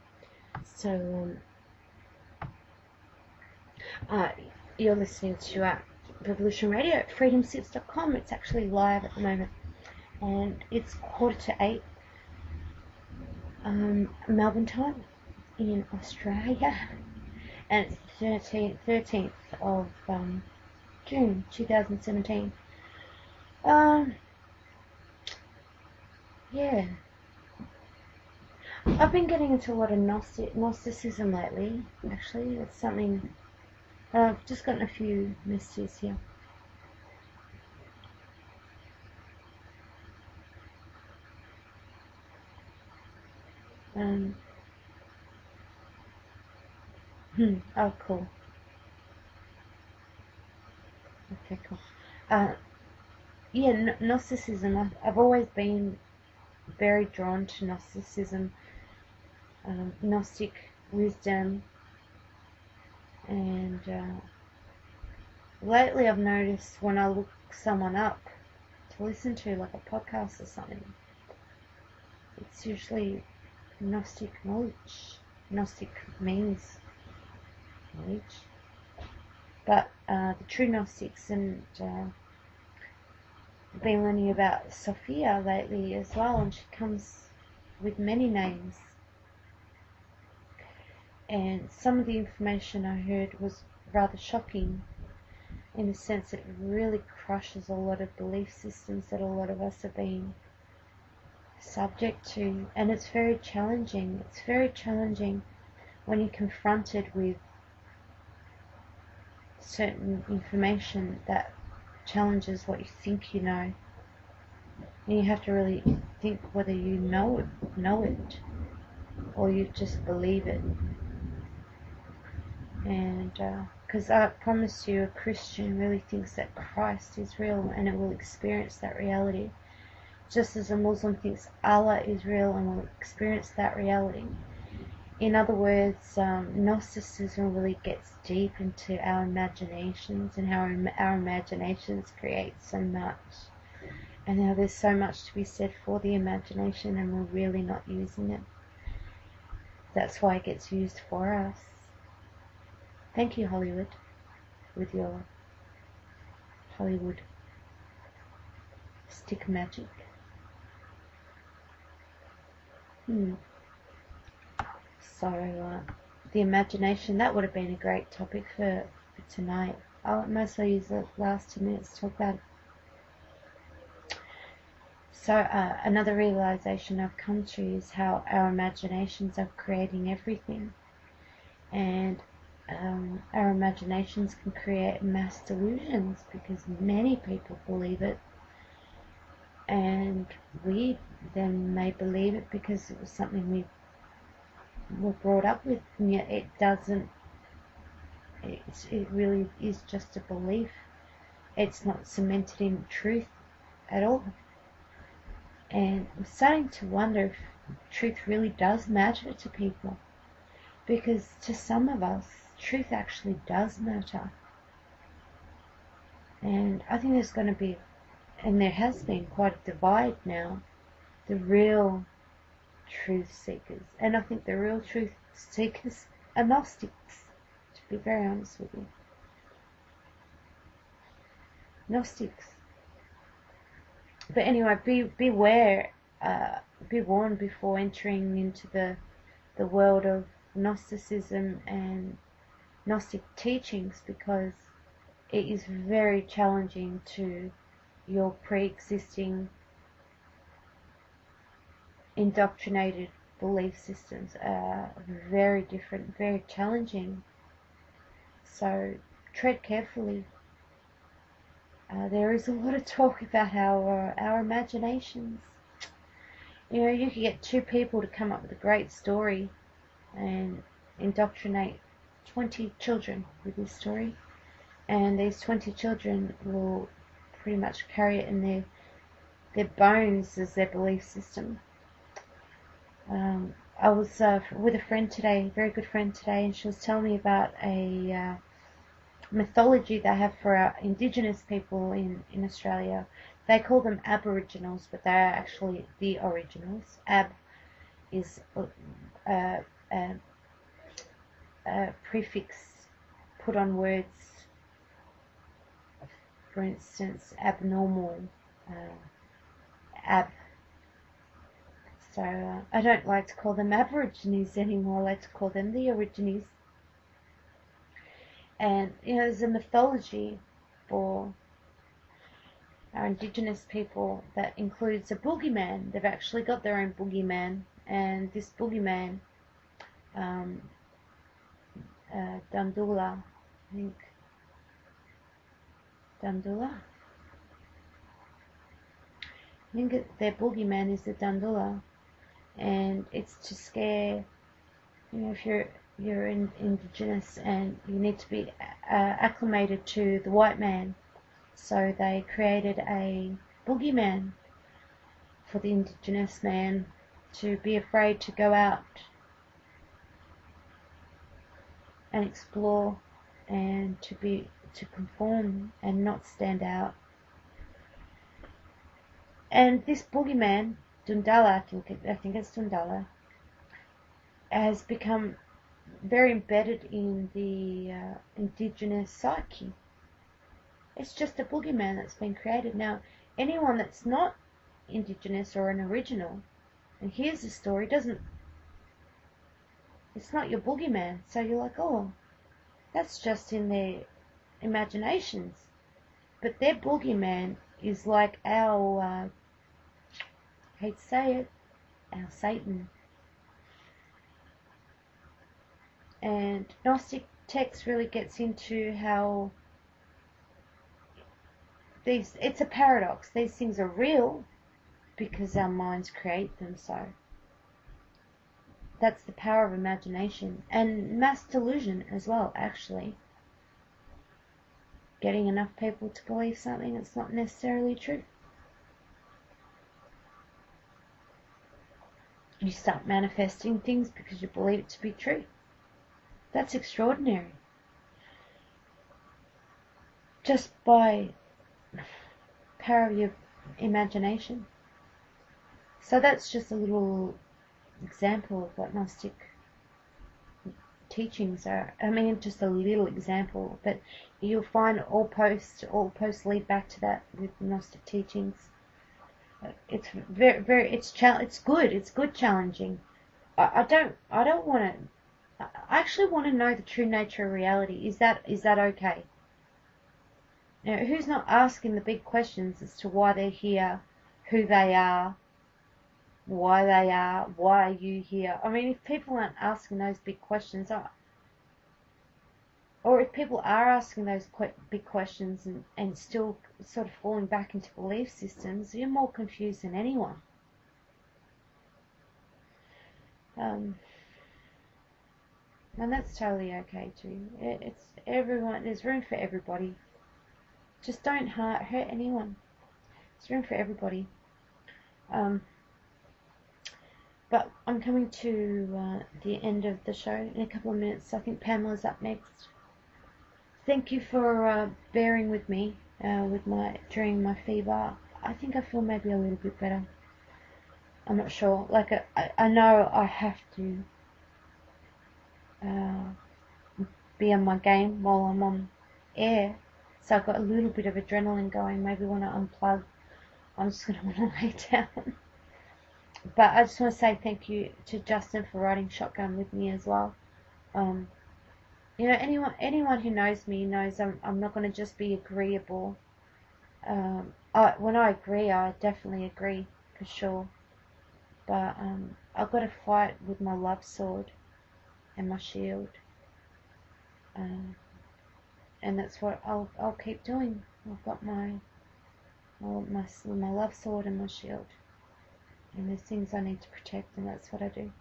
So, you're listening to Revolution Radio at freedomsits.com. It's actually live at the moment, and it's 7:45 Melbourne time in Australia, and it's the 13th of June 2017. Yeah. I've been getting into a lot of Gnosticism lately, actually. It's something... I've just gotten a few messages here. Oh, cool. Okay, cool. Yeah, Gnosticism. I've always been very drawn to Gnosticism, Gnostic wisdom, and lately I've noticed when I look someone up to listen to, like a podcast or something, it's usually Gnostic knowledge. Gnostic means knowledge. But the true Gnostics, and I've been learning about Sophia lately as well, and she comes with many names. And some of the information I heard was rather shocking, in the sense that it really crushes a lot of belief systems that a lot of us have been subject to. And it's very challenging. It's very challenging when you're confronted with certain information that challenges what you think you know. And you have to really think whether you know it, or you just believe it. And because I promise you, a Christian really thinks that Christ is real and it will experience that reality, just as a Muslim thinks Allah is real and will experience that reality. In other words, Gnosticism really gets deep into our imaginations, and how our imaginations create so much, and how there's so much to be said for the imagination, and we're really not using it. That's why it gets used for us. Thank you, Hollywood, with your Hollywood stick magic. So, the imagination, that would have been a great topic for tonight. I'll mostly use the last 2 minutes to talk about it. So, another realization I've come to is how our imaginations are creating everything. And our imaginations can create mass delusions, because many people believe it. And we then may believe it because it was something we were brought up with, and yet it doesn't. It really is just a belief. It's not cemented in truth at all. And I'm starting to wonder if truth really does matter to people, because to some of us, truth actually does matter. And I think there's going to be, and there has been, quite a divide now. The real truth seekers, and I think the real truth seekers are Gnostics, to be very honest with you. Gnostics. But anyway, beware, be warned before entering into the world of Gnosticism and Gnostic teachings, because it is very challenging to your pre-existing indoctrinated belief systems. Are very different, very challenging. So tread carefully. There is a lot of talk about our imaginations. You know, you could get 2 people to come up with a great story and indoctrinate 20 children with this story, and these 20 children will pretty much carry it in their bones as their belief system. I was with a friend today, a very good friend today, and she was telling me about a mythology they have for our Indigenous people in Australia. They call them Aboriginals, but they are actually the originals. Ab is a prefix put on words. For instance, abnormal, ab. So I don't like to call them Aborigines anymore. I like to call them the Origines. And there's a mythology for our Indigenous people that includes a boogeyman. They've actually got their own boogeyman, and this boogeyman, Dandula, I think. Dandula? I think their boogeyman is the Dandula, and it's to scare, if you're Indigenous and you need to be acclimated to the white man. So they created a boogeyman for the Indigenous man to be afraid to go out and explore and to conform and not stand out. And this boogeyman, Dundala, I think it's Dundala, has become very embedded in the Indigenous psyche. It's just a boogeyman that's been created. Now, anyone that's not Indigenous or an original and hears the story it's not your boogeyman. So you're like, oh, that's just in their imaginations. But their boogeyman is like our, I hate to say it, our Satan. And Gnostic text really gets into how it's a paradox. These things are real because our minds create them so. That's the power of imagination and mass delusion as well, actually. Getting enough people to believe something that's not necessarily true. You start manifesting things because you believe it to be true. That's extraordinary. Just by power of your imagination. So that's just a little example of what Gnostic teachings are. I mean, just a little example, but you'll find all posts lead back to that with Gnostic teachings. It's it's good challenging. I don't want to. I actually want to know the true nature of reality. Is that okay? Now, who's not asking the big questions as to why they're here, who they are, why are you here? I mean, if people aren't asking those big questions, or if people are asking those big questions and still sort of falling back into belief systems, you're more confused than anyone. And that's totally okay too. It's everyone. There's room for everybody. Just don't hurt anyone. There's room for everybody. But I'm coming to the end of the show in a couple of minutes. I think Pamela's up next. Thank you for bearing with me during my fever. I think I feel maybe a little bit better. I'm not sure. Like I know I have to be on my game while I'm on air. So I've got a little bit of adrenaline going. Maybe when I unplug, I'm just going to want to lay down. But I just want to say thank you to Justin for riding shotgun with me as well. Anyone who knows me knows I'm not going to just be agreeable. When I agree, I definitely agree, for sure. But I've got to fight with my love sword and my shield. And that's what I'll keep doing. I've got my love sword and my shield. And there's things I need to protect, and that's what I do.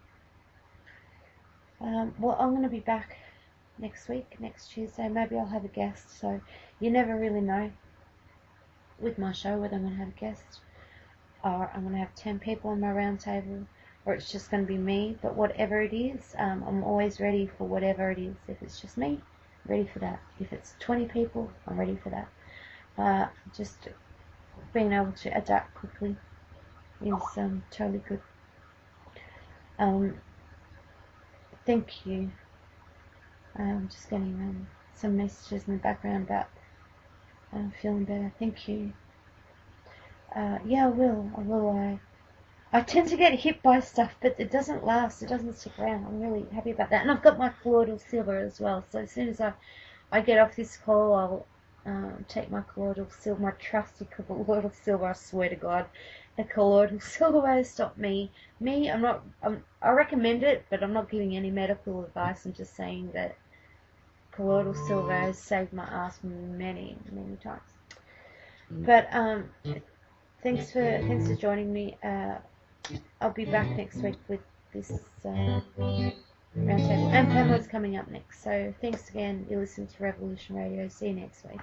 Well, I'm going to be back next Tuesday. Maybe I'll have a guest, so you never really know with my show whether I'm going to have a guest, or I'm going to have 10 people on my round table, or it's just going to be me. But whatever it is, I'm always ready for whatever it is. If it's just me, I'm ready for that. If it's 20 people, I'm ready for that. Just being able to adapt quickly is totally good. Thank you. I'm just getting some messages in the background about feeling better. Thank you. Yeah, I will. I tend to get hit by stuff, but it doesn't last. It doesn't stick around. I'm really happy about that. And I've got my colloidal silver as well. So as soon as I get off this call, I'll take my colloidal silver, my trusty colloidal silver. I swear to God, the colloidal silver way to stop me. I recommend it, but I'm not giving any medical advice. I'm just saying that colloidal silver has saved my ass many, many times. But thanks for joining me. I'll be back next week with this roundtable, and Pamela's coming up next. So thanks again. You're listening to Revolution Radio. See you next week.